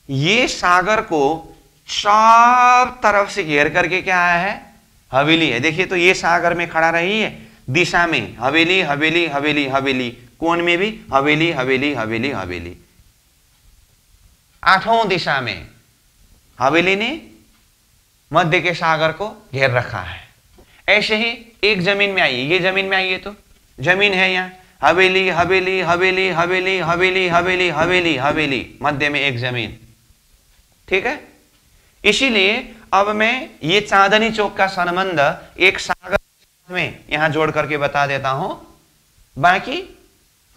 ये सागर को सब तरफ से घेर करके क्या है, हवेली है। देखिए, तो ये सागर में खड़ा रही है, दिशा में हवेली हवेली हवेली हवेली, कोण में भी हवेली हवेली हवेली हवेली, आठों दिशा में हवेली ने मध्य के सागर को घेर रखा है। ऐसे ही एक जमीन में आइए, ये जमीन में आइए, तो जमीन है यहाँ हवेली हवेली हवेली हवेली हवेली हवेली हवेली हवेली, मध्य में एक जमीन। ठीक है, इसीलिए अब मैं ये चांदनी चौक का संबंध एक सागर में यहां जोड़ करके बता देता हूं, बाकी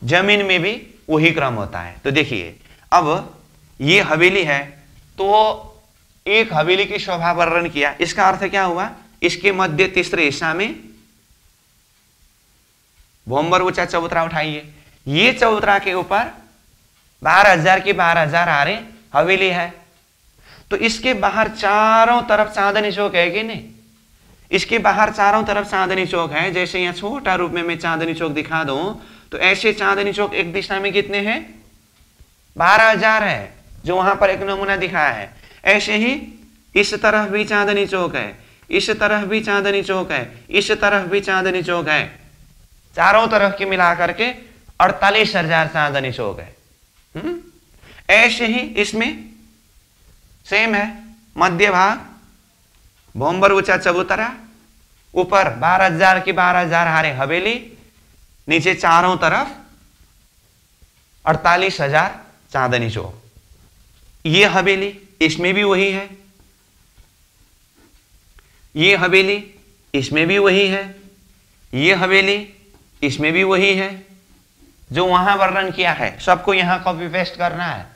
जमीन में भी वही क्रम होता है। तो देखिए, अब ये हवेली है, तो एक हवेली की शोभा वर्णन किया, इसका अर्थ क्या हुआ, इसके मध्य तीसरे हिस्सा में भोंबर ऊंचा चबूतरा उठाइए, ये चबूतरा के ऊपर 12,000 की 12,000 आरे हवेली है। तो इसके बाहर चारों तरफ चांदनी चौक है कि नहीं, इसके बाहर चारों तरफ चांदनी चौक है। जैसे यहां छोटा रूप में मैं चांदनी चौक दिखा दूं, तो ऐसे चांदनी चौक एक दिशा में कितने हैं, 12,000 है, जो वहां पर एक नमूना दिखाया है। ऐसे ही इस तरफ भी चांदनी चौक है, इस तरफ भी चांदनी चौक है, इस तरफ भी चांदनी चौक है, चारों तरफ के मिला करके 48,000 चांदनी चौक है। ऐसे ही इसमें सेम है, मध्य भाग भोंबर ऊंचा चबूतरा, ऊपर 12,000 की 12,000 हारे हवेली, नीचे चारों तरफ 48,000 चांदनी चौक। ये हवेली, इसमें भी वही है, ये हवेली, इसमें भी वही है, ये हवेली, इसमें भी वही है, जो वहां वर्णन किया है, सबको यहां कॉपी पेस्ट करना है।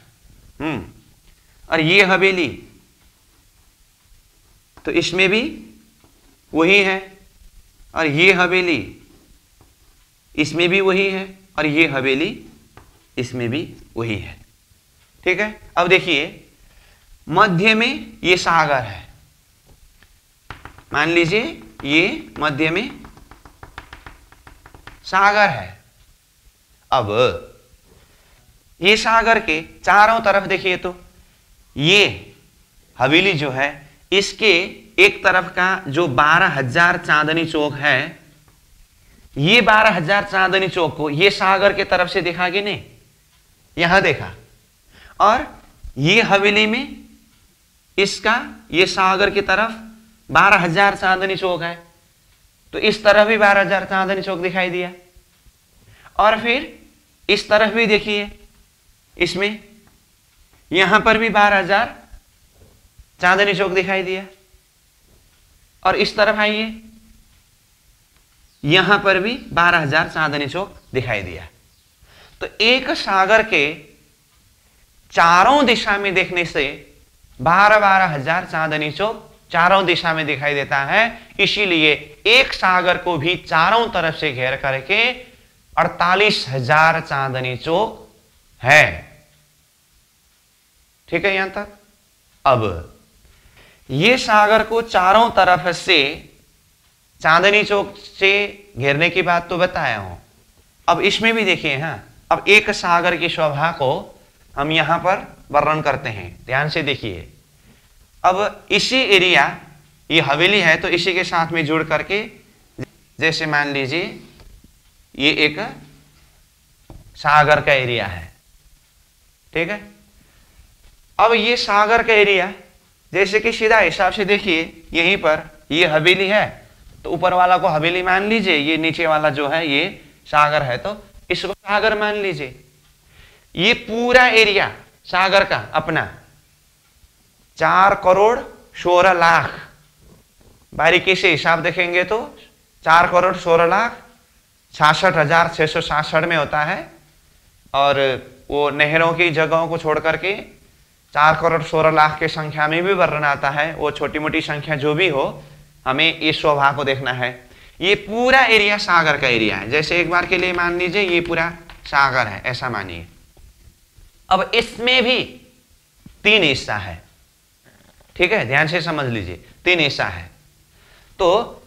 और ये हवेली, तो इसमें भी वही है, और ये हवेली, इसमें भी वही है, और ये हवेली, इसमें भी वही है। ठीक है, अब देखिए मध्य में ये सागर है, मान लीजिए ये मध्य में सागर है। अब ये सागर के चारों तरफ देखिए, तो ये हवेली जो है, इसके एक तरफ का जो 12,000 चांदनी चौक है, ये 12,000 चांदनी चौक को ये सागर के तरफ से देखा कि नहीं, यहां देखा। और ये हवेली में इसका ये सागर की तरफ 12,000 चांदनी चौक है, तो इस तरफ भी 12,000 चांदनी चौक दिखाई दिया। और फिर इस तरफ भी देखिए, इसमें यहां पर भी 12,000 चांदनी चौक दिखाई दिया। और इस तरफ आइए, यहां पर भी 12,000 चांदनी चौक दिखाई दिया। तो एक सागर के चारों दिशा में देखने से 12,000 चांदनी चौक चारों दिशा में दिखाई देता है। इसीलिए एक सागर को भी चारों तरफ से घेर करके 48,000 चांदनी चौक है। ठीक है यहां तक। अब ये सागर को चारों तरफ से चांदनी चौक से घेरने की बात तो बताया हूं। अब इसमें भी देखिए, हाँ, अब एक सागर की शोभा को हम यहां पर वर्णन करते हैं। ध्यान से देखिए, अब इसी एरिया, ये हवेली है तो इसी के साथ में जुड़ करके, जैसे मान लीजिए ये एक सागर का एरिया है। ठीक है। अब ये सागर का एरिया जैसे कि सीधा हिसाब से देखिए, यहीं पर ये हवेली है तो ऊपर वाला को हवेली मान लीजिए, ये नीचे वाला जो है ये सागर है तो इसको सागर मान लीजिए। ये पूरा एरिया सागर का अपना 4,16,00,000, बारीकी से हिसाब देखेंगे तो 4,16,66,667 में होता है। और वो नहरों की जगहों को छोड़ करके 4,16,00,000 की संख्या में भी वर्णन आता है। वो छोटी मोटी संख्या जो भी हो, हमें इस शोभा को देखना है। ये पूरा एरिया सागर का एरिया है। जैसे एक बार के लिए मान लीजिए ये पूरा सागर है, ऐसा मानिए। अब इसमें भी 3 हिस्सा है। ठीक है, ध्यान से समझ लीजिए, 3 हिस्सा है। तो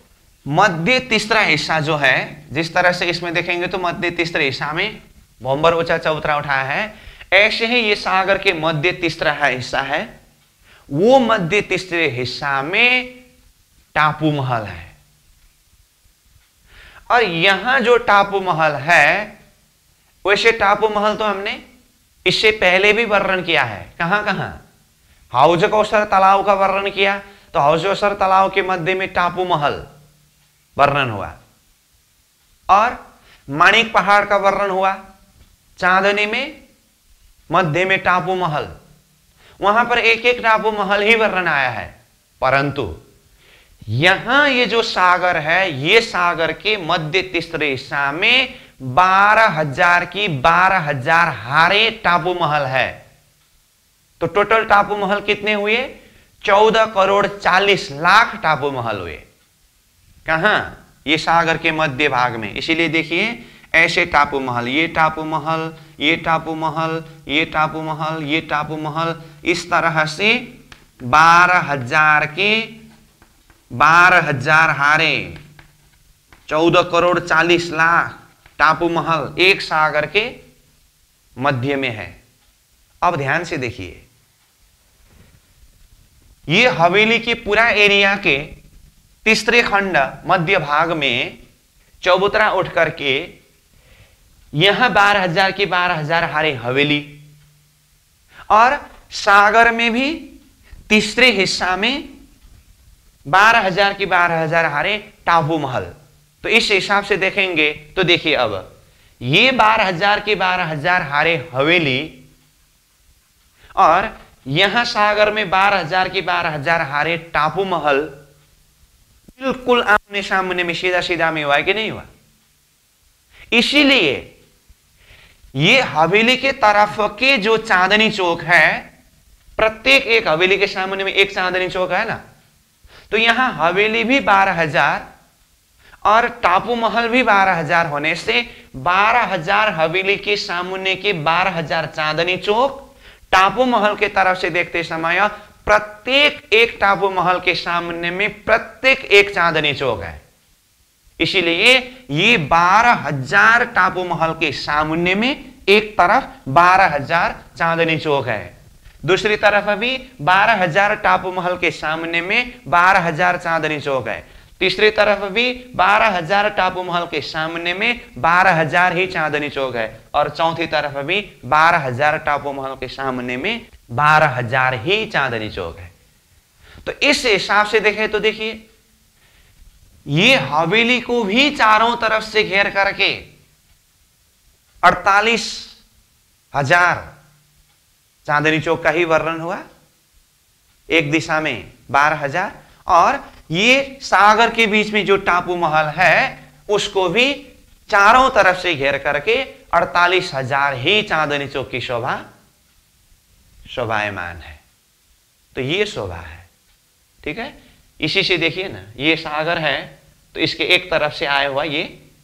मध्य तीसरा हिस्सा जो है, जिस तरह से इसमें देखेंगे तो मध्य तीसरे हिस्सा में भोंबर ऊंचा चबूतरा उठाया है, ऐसे ही ये सागर के मध्य तीसरा हिस्सा है। वो मध्य तीसरे हिस्सा में टापू महल है। और यहां जो टापू महल है, वैसे टापू महल तो हमने इससे पहले भी वर्णन किया है। कहां कहां? हौज कौसर तालाब का वर्णन किया तो हौज कौसर तालाब के मध्य में टापू महल वर्णन हुआ। और माणिक पहाड़ का वर्णन हुआ, चांदनी में मध्य में टापू महल। वहां पर एक एक टापू महल ही वर्णन आया है। परंतु यहां ये जो सागर है, ये सागर के मध्य तीसरे हिस्सा में 12,000 की 12,000 हारे टापू महल है। तो टोटल टापू महल कितने हुए? 14,40,00,000 टापू महल हुए। कहां? ये सागर के मध्य भाग में। इसीलिए देखिए, ऐसे टापू महल, ये टापू महल, ये टापू महल, ये टापू महल, ये टापू महल, इस तरह से 12,000 के 12,000 हारे 14,40,00,000 टापू महल एक सागर के मध्य में है। अब ध्यान से देखिए, ये हवेली के पूरा एरिया के तीसरे खंड मध्य भाग में चबूतरा उठ करके यहां 12,000 की 12,000 हारे हवेली, और सागर में भी तीसरे हिस्सा में 12,000 की 12,000 हारे टापू महल। तो इस हिसाब से देखेंगे तो देखिए, अब ये 12,000 की 12,000 हारे हवेली और यहां सागर में 12,000 की 12,000 हारे टापू महल बिल्कुल आमने सामने में सीधा सीधा में हुआ है कि नहीं हुआ? इसीलिए ये हवेली के तरफ के जो चांदनी चौक है, प्रत्येक एक हवेली के सामने में एक चांदनी चौक है ना, तो यहां हवेली भी 12,000 और टापू महल भी 12,000 होने से 12,000 हवेली के सामने के 12,000 चांदनी चौक, टापू महल के तरफ से देखते समय प्रत्येक एक टापू महल के सामने में प्रत्येक एक चांदनी चौक है। इसीलिए ये 12,000 टापू महल के सामने में एक तरफ 12,000 चांदनी चौक है, दूसरी तरफ भी 12,000 टापू महल के सामने में 12,000 चांदनी चौक है, तीसरी तरफ भी 12,000 टापू महल के सामने में 12,000 ही चांदनी चौक है, और चौथी तरफ भी 12,000 टापू महल के सामने में 12,000 ही चांदनी चौक है। तो इस हिसाब से देखें तो देखिए, ये हवेली को भी चारों तरफ से घेर करके 48,000 चांदनी चौक का ही वर्णन हुआ, एक दिशा में 12,000, और ये सागर के बीच में जो टापू महल है उसको भी चारों तरफ से घेर करके 48,000 ही चांदनी चौक की शोभा शोभायमान है। तो ये शोभा है। ठीक है, इसी से देखिए ना, ये सागर है तो इसके एक तरफ से आया हुआ ये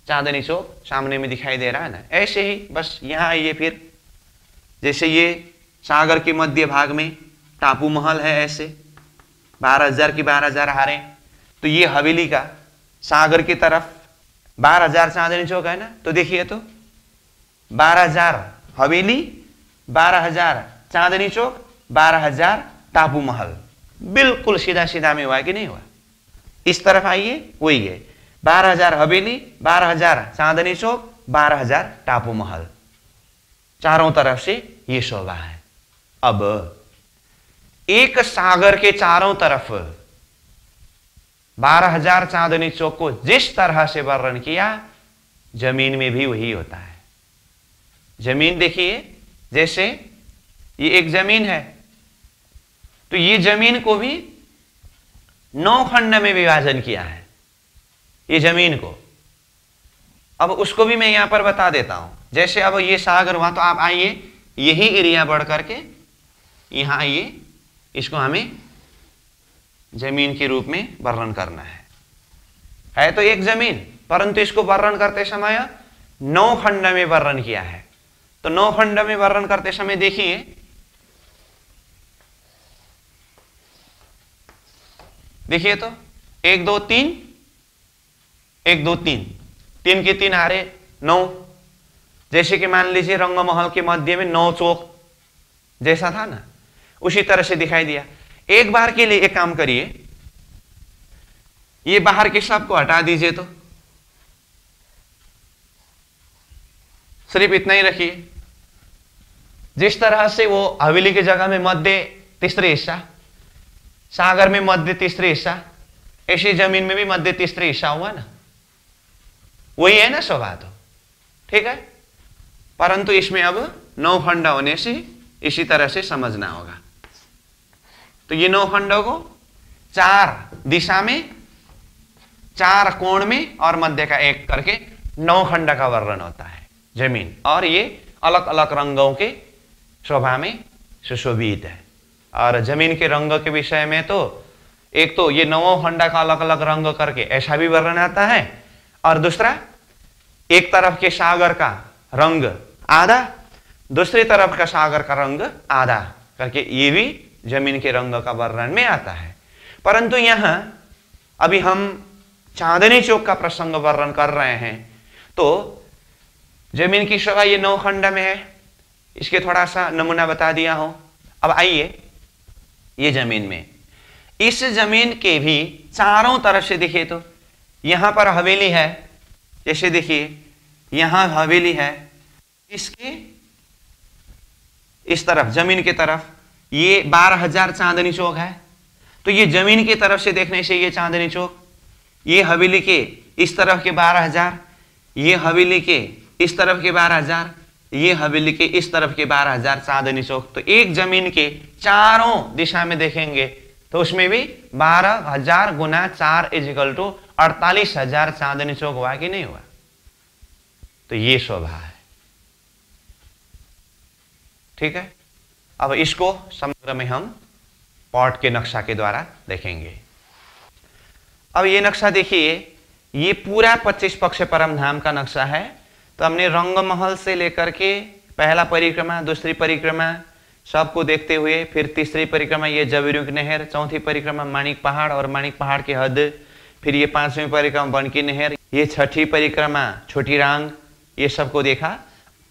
चांदनी चौक सामने में दिखाई दे रहा है ना। ऐसे ही बस यहाँ आइए फिर, जैसे ये सागर के मध्य भाग में टापू महल है, ऐसे 12,000 की 12,000 हारें, तो ये हवेली का सागर की तरफ 12,000 चांदनी चौक है ना। तो देखिए तो 12,000 हवेली, 12,000 चांदनी चौक, 12,000 टापू महल, बिल्कुल सीधा सीधा में हुआ कि नहीं हुआ। इस तरफ आइए, वही है 12,000 हवेली, 12,000 चांदनी चौक, 12,000 टापू महल, चारों तरफ से ये शोभा है। अब एक सागर के चारों तरफ 12,000 चांदनी चौक को जिस तरह से वर्णन किया, जमीन में भी वही होता है। जमीन देखिए, जैसे ये एक जमीन है, तो ये जमीन को भी 9 खंड में विभाजन किया है, ये जमीन को। अब उसको भी मैं यहां पर बता देता हूं। जैसे अब ये सागर हुआ, तो आप आइए, यही एरिया बढ़ करके यहां आइए, इसको हमें जमीन के रूप में वर्णन करना है तो एक जमीन, परंतु इसको वर्णन करते समय 9 खंड में वर्णन किया है। तो 9 खंड में वर्णन करते समय देखिए, देखिए तो 1 2 3, 1 2 3, 3 के 3 हारे 9। जैसे कि मान लीजिए रंगमहल के मध्य में 9 चौक जैसा था ना, उसी तरह से दिखाई दिया। एक बार के लिए एक काम करिए, ये बाहर के सब को हटा दीजिए, तो सिर्फ इतना ही रखिए। जिस तरह से वो हवेली की जगह में मध्य तीसरे हिस्सा, सागर में मध्य तीसरे हिस्सा, ऐसी जमीन में भी मध्य तीसरे हिस्सा हुआ ना, वही है ना स्वभाव, तो ठीक है। परंतु इसमें अब 9 खंड होने से इसी तरह से समझना होगा। तो ये 9 खंडों को 4 दिशा में, 4 कोण में और मध्य का 1 करके 9 खंड का वर्णन होता है जमीन। और ये अलग अलग रंगों के शोभा में सुशोभित है। और जमीन के रंग के विषय में तो एक तो ये 9 खंड का अलग अलग रंग करके ऐसा भी वर्णन आता है, और दूसरा एक तरफ के सागर का रंग आधा, दूसरी तरफ का सागर का रंग आधा करके ये भी जमीन के रंग का वर्णन में आता है। परंतु यहां अभी हम चांदनी चौक का प्रसंग वर्णन कर रहे हैं, तो जमीन की शोभा ये 9 खंड में है, इसके थोड़ा सा नमूना बता दिया हो। अब आइए ये जमीन में, इस जमीन के भी चारों तरफ से देखिए, तो यहां पर हवेली है, जैसे देखिए यहां हवेली है, इसके इस तरफ जमीन की तरफ ये 12,000 चांदनी चौक है। तो ये जमीन की तरफ से देखने से ये चांदनी चौक, ये हवेली के इस तरफ के 12,000, ये हवेली के इस तरफ के 12,000, ये हवेली के इस तरफ के 12,000 चांदनी चौक। तो एक जमीन के चारों दिशा में देखेंगे तो उसमें भी 12,000 गुना 4 = 48,000 चांदनी चौक हुआ कि नहीं हुआ। तो ये शोभा है, ठीक है। अब इसको समग्र में हम पॉट के नक्शा के द्वारा देखेंगे। अब ये नक्शा देखिए, ये पूरा 25 पक्ष परम धाम का नक्शा है। तो हमने रंगमहल से लेकर के पहला परिक्रमा, दूसरी परिक्रमा सबको देखते हुए, फिर तीसरी परिक्रमा ये जबीरू की नहर, चौथी परिक्रमा माणिक पहाड़ और माणिक पहाड़ की हद, फिर ये 5वीं परिक्रमा बनकी नहर, ये 6ठी परिक्रमा छोटी रांग, ये सबको देखा।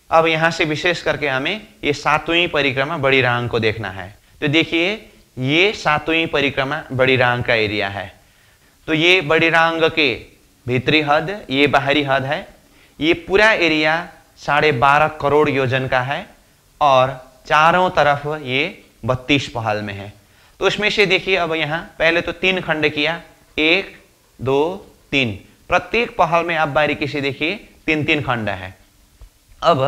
अब यहाँ से विशेष करके हमें ये 7वीं परिक्रमा बड़ी रांग को देखना है। तो देखिए ये 7वीं परिक्रमा बड़ी रांग का एरिया है। तो ये बड़ी रांग के भीतरी हद, ये बाहरी हद है। ये पूरा एरिया 12.5 करोड़ योजन का है और चारों तरफ ये 32 पहल में है। तो उसमें से देखिए, अब यहाँ पहले तो 3 खंड किया, 1 2 3, प्रत्येक पहल में आप बारीकी से देखिए 3-3 खंड है। अब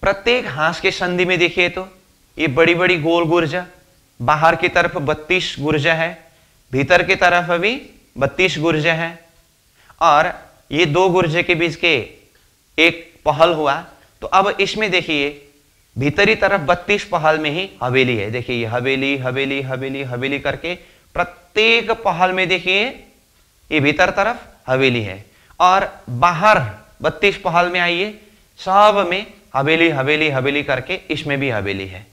प्रत्येक हांस के संधि में देखिए तो ये बड़ी बड़ी गोल गुर्जा, बाहर की तरफ 32 गुर्जा है, भीतर की तरफ भी 32 गुर्जा है, और ये 2 गुर्जे के बीच के एक पहल हुआ। तो अब इसमें देखिए भीतरी तरफ 32 पहल में ही हवेली है। देखिए ये हवेली हवेली हवेली हवेली करके प्रत्येक पहल में देखिए ये भीतर तरफ हवेली है, और बाहर 32 पहल में आइए, सब में हवेली हवेली हवेली करके इसमें भी हवेली है।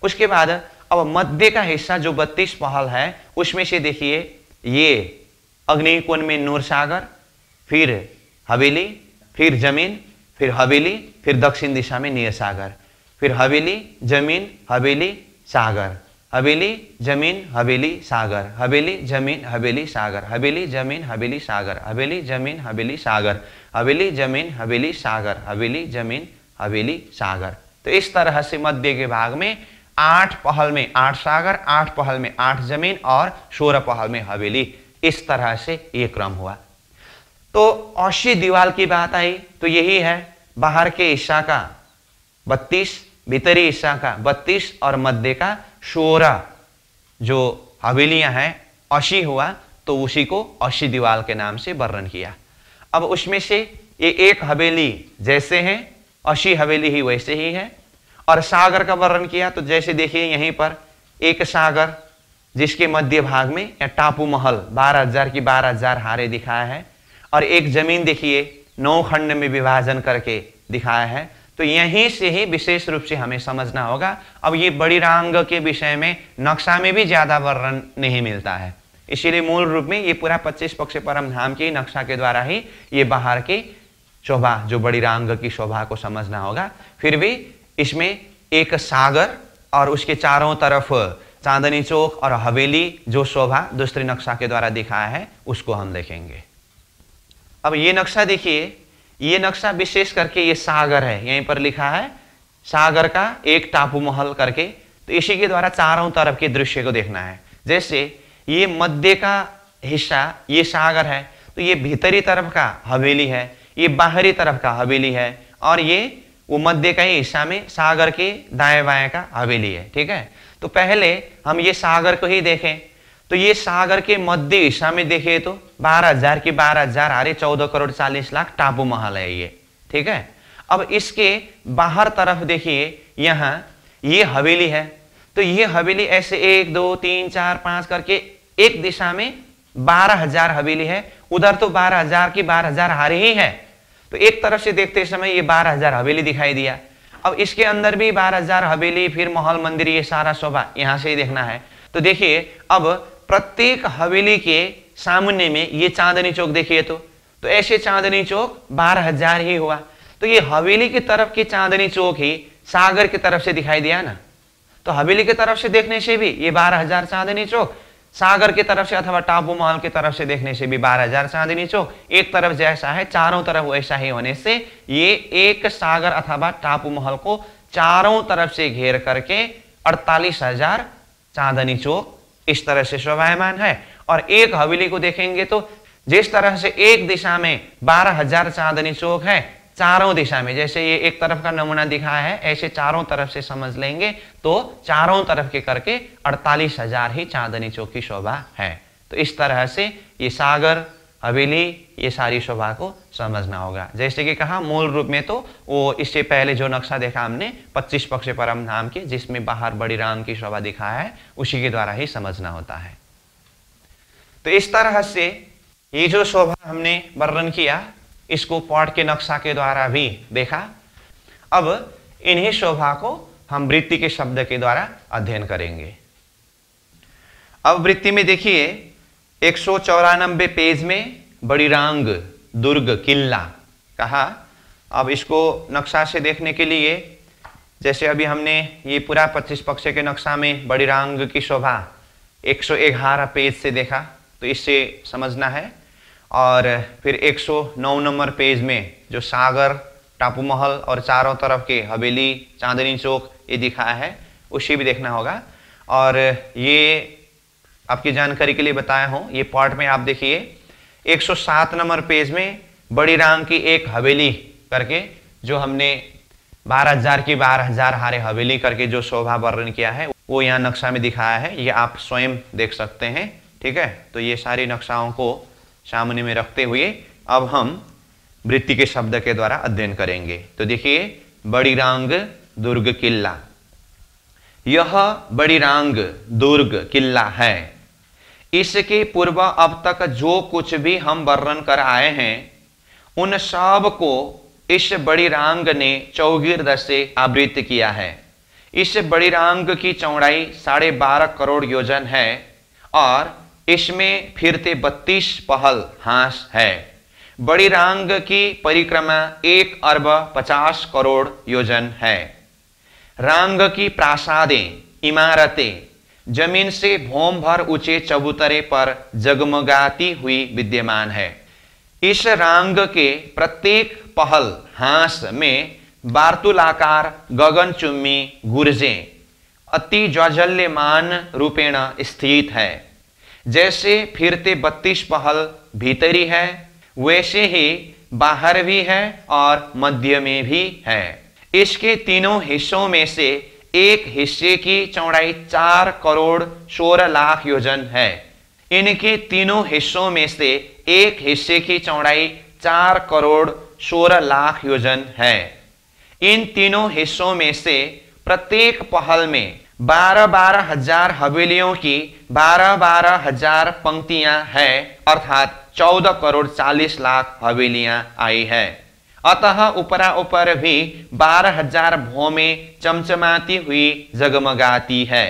उसके बाद अब मध्य का हिस्सा जो 32 पहल है उसमें से देखिए ये अग्निकोण में नूर सागर, फिर हवेली, फिर जमीन, फिर हवेली, फिर दक्षिण दिशा में नीर सागर, फिर हवेली जमीन हवेली सागर, हवेली जमीन हवेली सागर, हवेली जमीन हवेली सागर, हवेली जमीन हवेली सागर, हवेली जमीन हवेली सागर, हवेली जमीन हवेली सागर, हवेली जमीन हवेली सागर। तो इस तरह से मध्य के भाग में 8 पहल में 8 सागर, 8 पहल में 8 जमीन और 16 पहल में हवेली, इस तरह से ये क्रम हुआ। तो 80 दीवार की बात आई तो यही है, बाहर के हिस्सा का 32, भीतरी हिस्सा का 32 और मध्य का 16 जो हवेलियां हैं 80 हुआ, तो उसी को 80 दीवार के नाम से वर्णन किया। अब उसमें से ये एक हवेली जैसे है 80 हवेली ही वैसे ही है। और सागर का वर्णन किया तो जैसे देखिए यहीं पर एक सागर जिसके मध्य भाग में या टापू महल 12,000 की 12,000 हारे दिखाया है, और एक जमीन देखिए 9 खंड में विभाजन करके दिखाया है। तो यहीं से ही विशेष रूप से हमें समझना होगा। अब ये बड़ी रांग के विषय में नक्शा में भी ज्यादा वर्णन नहीं मिलता है, इसीलिए मूल रूप में ये पूरा 25 पक्ष परम धाम के नक्शा के द्वारा ही ये बाहर की शोभा, जो बड़ी रांग की शोभा को समझना होगा। फिर भी इसमें एक सागर और उसके चारों तरफ चांदनी चौक और हवेली जो शोभा दूसरे नक्शा के द्वारा दिखाया है उसको हम देखेंगे। अब ये नक्शा देखिए, ये नक्शा विशेष करके ये सागर है, यहीं पर लिखा है सागर का एक टापू महल करके। तो इसी के द्वारा चारों तरफ के दृश्य को देखना है। जैसे ये मध्य का हिस्सा ये सागर है, तो ये भीतरी तरफ का हवेली है, ये बाहरी तरफ का हवेली है, और ये वो मध्य का ही हिस्सा में सागर के दाएं बाएं का हवेली है। ठीक है, तो पहले हम ये सागर को ही देखें। तो ये सागर के मध्य हिस्सा में देखिए तो 12,000 की 12,000 हारे 14 करोड़ 40 लाख टापू महल है ये। ठीक है, अब इसके बाहर तरफ देखिए यहाँ ये हवेली है। तो ये हवेली ऐसे 1 2 3 4 5 करके एक दिशा में 12,000 हवेली है, उधर तो 12,000 की 12,000 हारे ही है। तो एक तरफ से देखते समय ये 12,000 हवेली दिखाई दिया। अब इसके अंदर भी 12,000 हवेली, फिर महल मंदिर, ये सारा शोभा यहां से ही देखना है। तो देखिए अब प्रत्येक हवेली के सामने में ये चांदनी चौक देखिए तो ऐसे चांदनी चौक 12,000 ही हुआ। तो ये हवेली की तरफ की चांदनी चौक ही सागर की तरफ से दिखाई दिया ना। तो हवेली की तरफ से देखने से भी ये 12,000 चांदनी चौक, सागर की तरफ से अथवा टापू महल की तरफ से देखने से भी 12,000 चांदनी चौक, एक तरफ जैसा है चारों तरफ वैसा ही होने से ये एक सागर अथवा टापू महल को चारों तरफ से घेर करके 48,000 चांदनी चौक इस तरह से शोभायमान है। और एक हवेली को देखेंगे तो जिस तरह से एक दिशा में 12,000 चांदनी चौक है, चारों दिशा में जैसे ये एक तरफ का नमूना दिखाया है, ऐसे चारों तरफ से समझ लेंगे तो चारों तरफ के करके 48,000 ही चांदनी चौक की शोभा है। तो इस तरह से ये सागर, हवेली, ये सारी शोभा को समझना होगा। जैसे कि कहा मूल रूप में तो वो इससे पहले जो नक्शा देखा हमने 25 पक्ष परम धाम के, जिसमें बाहर बड़ी राम की शोभा दिखाया है, उसी के द्वारा ही समझना होता है। तो इस तरह से ये जो शोभा हमने वर्णन किया, इसको पॉट के नक्शा के द्वारा भी देखा। अब इन्हीं शोभा को हम वृत्ति के शब्द के द्वारा अध्ययन करेंगे। अब वृत्ति में देखिए 194 पेज में बड़ी रांग दुर्ग किला कहा। अब इसको नक्शा से देखने के लिए जैसे अभी हमने ये पूरा 25 पक्ष के नक्शा में बड़ी रांग की शोभा 111 पेज से देखा, तो इससे समझना है। और फिर 109 नंबर पेज में जो सागर, टापू महल और चारों तरफ के हवेली, चांदनी चौक ये दिखाया है, उसी भी देखना होगा। और ये आपकी जानकारी के लिए बताया हूँ, ये पार्ट में आप देखिए 107 नंबर पेज में बड़ी रांग की एक हवेली करके जो हमने 12,000 की 12,000 हारे हवेली करके जो शोभा वर्णन किया है वो यहाँ नक्शा में दिखाया है, ये आप स्वयं देख सकते हैं। ठीक है, तो ये सारी नक्शाओं को सामने में रखते हुए अब हम वृत्ति के शब्द के द्वारा अध्ययन करेंगे। तो देखिए बड़ी रांग दुर्ग किला, यह बड़ी रांग दुर्ग किला है। इसके पूर्व अब तक जो कुछ भी हम वर्णन कर आए हैं उन सब को इस बड़ी रांग ने चौगिर्द से आवृत किया है। इस बड़ी रांग की चौड़ाई 12.5 करोड़ योजन है और इसमें फिरते 32 पहल हांस है। बड़ी रांग की परिक्रमा 1 अरब 50 करोड़ योजन है। रांग की प्रासादें, इमारतें जमीन से भौम भर ऊंचे चबूतरे पर जगमगाती हुई विद्यमान है। इस रांग के प्रत्येक पहल हांस में वार्तुलाकार गगनचुम्बी गुर्जें अति ज्वलल्यमान रूपेण स्थित है। जैसे फिरते 32 पहल भीतरी है वैसे ही बाहर भी है और मध्य में भी है। इसके तीनों हिस्सों में से एक हिस्से की चौड़ाई 4 करोड़ 16 लाख योजन है। इनके तीनों हिस्सों में से एक हिस्से की चौड़ाई 4 करोड़ 16 लाख योजन है। इन तीनों हिस्सों में से प्रत्येक पहल में 12-12 हजार हवेलियों की 12-12 हजार पंक्तियां हैं, अर्थात 14 करोड़ 40 लाख हवेलियां आई है। अतः ऊपरा ऊपर भी 12,000 भौमें चमचमाती हुई जगमगाती है।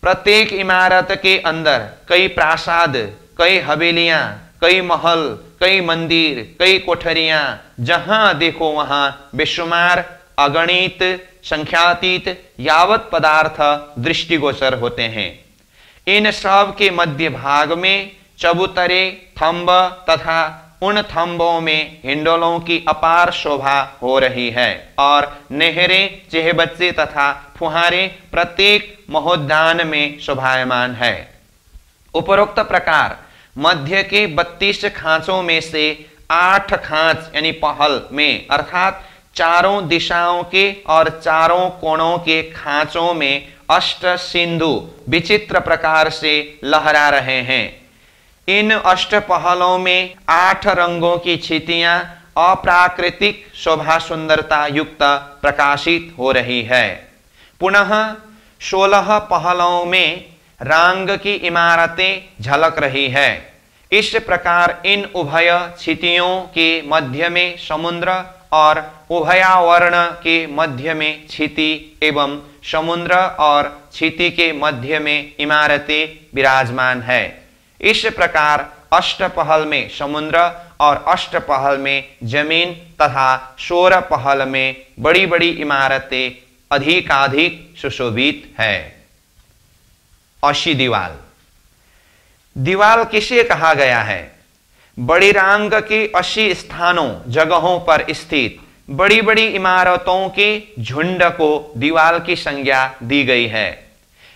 प्रत्येक इमारत के अंदर कई प्रासाद, कई हवेलियां, कई महल, कई मंदिर, कई कोठरियां, जहां देखो वहां बेशुमार अगणित संख्यातीत यावत पदार्थ दृष्टिगोचर होते हैं। इन सब के मध्य भाग में चबूतरे, थंब तथा उन थंबों में हिंडोलों की अपार शोभा हो रही है और नहरें, चेहबच्चे तथा फुहारे प्रत्येक महोद्यान में शोभायमान है। उपरोक्त प्रकार मध्य के 32 खांचों में से 8 खांच यानी पहल में अर्थात चारों दिशाओं के और चारों कोणों के खांचों में अष्ट सिंधु विचित्र प्रकार से लहरा रहे हैं। इन अष्ट पहलों में 8 रंगों की छितियां अप्राकृतिक शोभा सुंदरता युक्त प्रकाशित हो रही है। पुनः 16 पहलों में रांग की इमारतें झलक रही है। इस प्रकार इन उभय छितियों के मध्य में समुद्र और उभयावर्ण के मध्य में छिति एवं समुद्र और छिति के मध्य में इमारतें विराजमान है। इस प्रकार अष्टपहल में समुद्र और अष्टपहल में जमीन तथा 16 पहल में बड़ी बड़ी इमारतें अधिकाधिक सुशोभित है। अशी दीवाल। दीवाल किसे कहा गया है? बड़ी रांग के 80 स्थानों जगहों पर स्थित बड़ी बड़ी इमारतों के झुंड को दीवाल की संज्ञा दी गई है।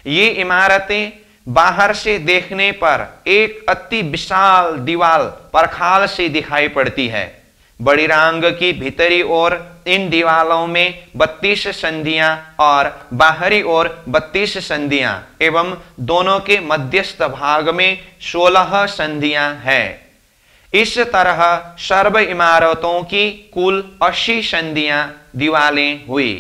ये इमारतें बाहर से देखने पर एक अति विशाल दीवाल परखाल से दिखाई पड़ती है। बड़ी रांग की भीतरी ओर इन दीवालों में 32 संधियां और बाहरी ओर 32 संधियां एवं दोनों के मध्यस्थ भाग में 16 संधियां हैं। इस तरह सर्व इमारतों की कुल 80 संधियां दीवालें हुई।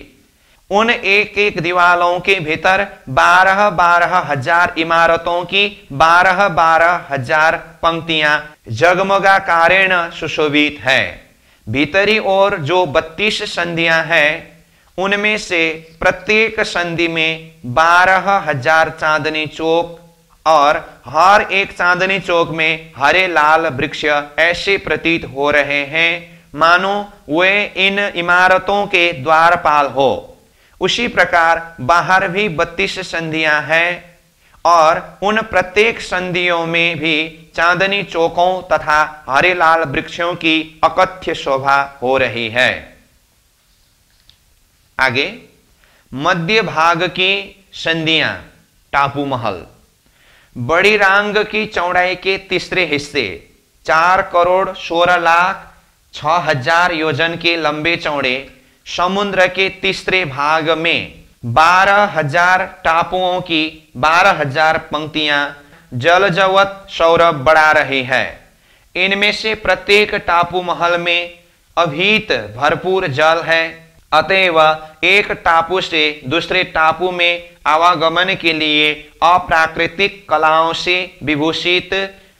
उन एक एक दीवालों के भीतर 12-12 हजार इमारतों की 12-12 हजार पंक्तियां जगमगाकारेण सुशोभित है। भीतरी ओर जो 32 संधियां हैं उनमें से प्रत्येक संधि में 12,000 चांदनी चौक और हर एक चांदनी चौक में हरे लाल वृक्ष ऐसे प्रतीत हो रहे हैं मानो वे इन इमारतों के द्वारपाल हो। उसी प्रकार बाहर भी 32 संधियां हैं और उन प्रत्येक संधियों में भी चांदनी चौकों तथा हरे लाल वृक्षों की अकथ्य शोभा हो रही है। आगे मध्य भाग की संधियां टापू महल। बड़ी रांग की चौड़ाई के तीसरे हिस्से 4 करोड़ 16 लाख 6 हजार योजन के लंबे चौड़े समुद्र के तीसरे भाग में 12,000 टापुओं की 12,000 पंक्तियां जलजवत सौरभ बढ़ा रही है। इनमें से प्रत्येक टापू महल में अभीत भरपूर जल है। अतएव एक टापू से दूसरे टापू में आवागमन के लिए अप्राकृतिक कलाओं से विभूषित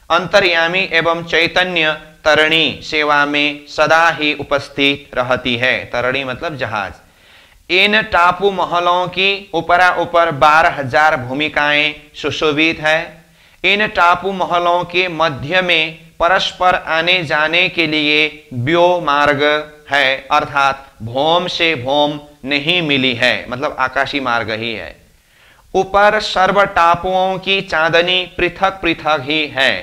अंतर्यामी एवं चैतन्य तरणी सेवा में सदा ही उपस्थित रहती है। तरणी मतलब जहाज। इन टापू महलों की ऊपरा ऊपर 12,000 भूमिकाएं सुशोभित है। इन टापू महलों के मध्य में परस्पर आने जाने के लिए व्यो मार्ग है, अर्थात भौम से भौम नहीं मिली है, मतलब आकाशी मार्ग ही है। ऊपर सर्व टापुओं की चांदनी पृथक पृथक ही है।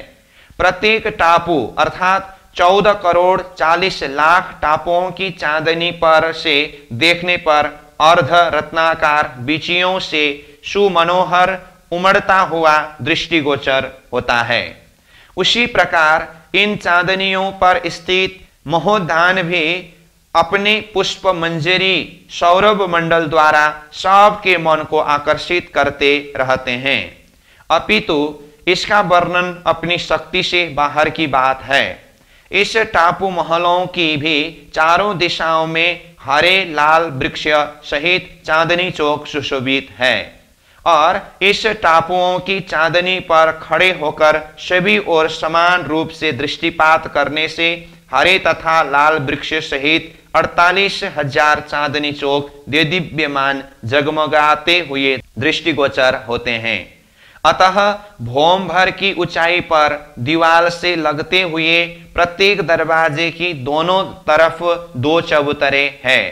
प्रत्येक टापू अर्थात 14 करोड़ 40 लाख टापुओं की चांदनी पर से देखने पर अर्ध रत्नाकार बीचियों से सुमनोहर उमड़ता हुआ दृष्टिगोचर होता है। उसी प्रकार इन चांदनियों पर स्थित महोद्यान भी अपने पुष्प मंजरी सौरभ मंडल द्वारा सबके मन को आकर्षित करते रहते हैं, अपितु इसका वर्णन अपनी शक्ति से बाहर की बात है। इस टापू महलों की भी चारों दिशाओं में हरे लाल वृक्ष सहित चांदनी चौक सुशोभित है और इस टापुओं की चांदनी पर खड़े होकर सभी ओर समान रूप से दृष्टिपात करने से हरे तथा लाल वृक्ष सहित 48,000 चांदनी चौक देदीप्यमान जगमगाते हुए दृष्टिगोचर होते हैं। अतः भौम भर की ऊंचाई पर दीवार से लगते हुए प्रत्येक दरवाजे की दोनों तरफ 2 चबूतरे हैं।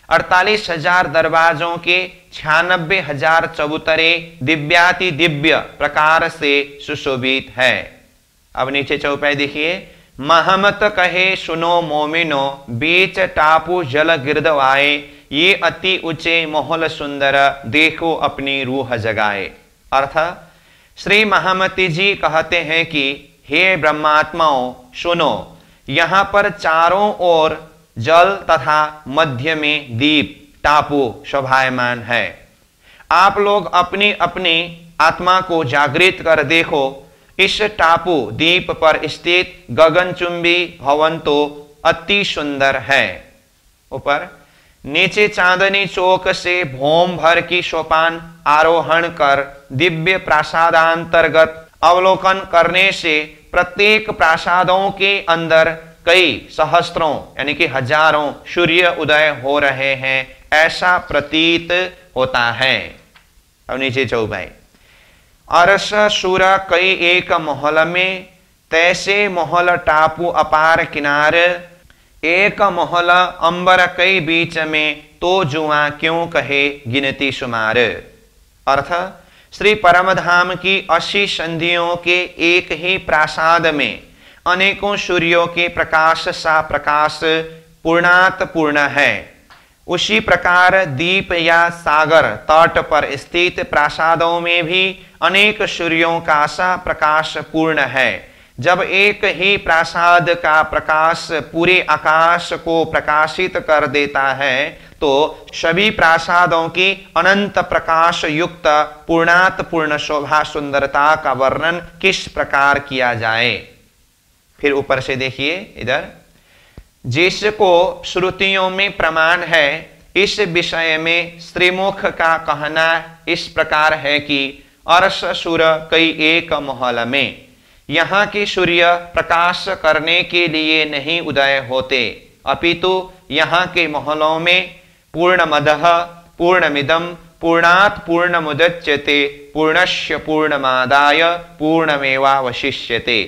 48,000 दरवाजों के 96,000 चबूतरे दिव्याति दिव्य प्रकार से सुशोभित है। अब नीचे चौपाई देखिए। महमत कहे सुनो मोमिनो, बीच टापू जल गिरदवाए, ये अति ऊंचे मोहल सुंदर, देखो अपनी रूह जगाए। अर्थ, श्री महामती जी कहते हैं कि हे ब्रह्मात्माओं सुनो, यहाँ पर चारों ओर जल तथा मध्य में दीप टापू शोभायमान है। आप लोग अपनी अपनी आत्मा को जागृत कर देखो। इस टापू द्वीप पर स्थित गगनचुंबी भवन तो अति सुंदर है। ऊपर नीचे चांदनी चौक से भौम भर की सोपान आरोहण कर दिव्य प्रासादांतर्गत अवलोकन करने से प्रत्येक प्रासादों के अंदर कई सहस्त्रों यानी कि हजारों सूर्य उदय हो रहे हैं, ऐसा प्रतीत होता है। अब नीचे चौपाई। अरस सुर कई एक मोहल में, तैसे मोहल टापू अपार किनार, एक मोहल अंबर कई बीच में, तो जुआ क्यों कहे गिनती शुमार। अर्थ, श्री परमधाम की 80 संधियों के एक ही प्रासाद में अनेकों सूर्यों के प्रकाश सा प्रकाश पूर्णात पूर्ण है। उसी प्रकार दीप या सागर तट पर स्थित प्रासादों में भी अनेक सूर्यों का सा प्रकाश पूर्ण है। जब एक ही प्रासाद का प्रकाश पूरे आकाश को प्रकाशित कर देता है तो सभी प्रासादों की अनंत प्रकाश युक्त पूर्णात पूर्ण शोभा सुंदरता का वर्णन किस प्रकार किया जाए। फिर ऊपर से देखिए इधर, जिसको श्रुतियों में प्रमाण है इस विषय में श्रीमुख का कहना इस प्रकार है कि अर्श सुर कई एक महल में, यहाँ के सूर्य प्रकाश करने के लिए नहीं उदय होते, अपितु यहाँ के महलों में पूर्णमदः पूर्णमिदं पूर्णात् पूर्णमुदच्यते पूर्णस्य पूर्णमादाय पूर्णमेवावशिष्यते।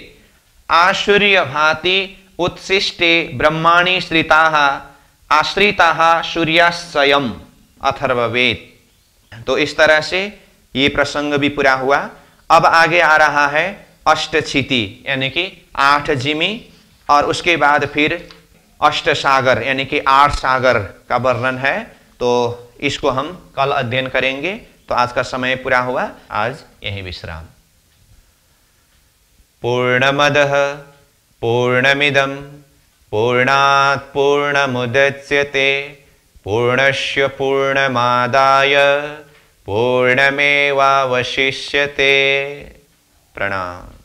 आसूर्य भाति उत्सिष्टे ब्रह्माणि श्रिताः आश्रिताः सूर्यास्यम् अथर्ववेद। तो इस तरह से ये प्रसंग भी पूरा हुआ। अब आगे आ रहा है अष्टछिति यानी कि 8 जिमी, और उसके बाद फिर अष्ट सागर यानी कि 8 सागर का वर्णन है। तो इसको हम कल अध्ययन करेंगे। तो आज का समय पूरा हुआ, आज यही विश्राम। पूर्णमदः पूर्णमिदं पूर्णात् पूर्णमुदच्यते पूर्णस्य पूर्णमादाय पूर्णमेवावशिष्यते। प्रणाम।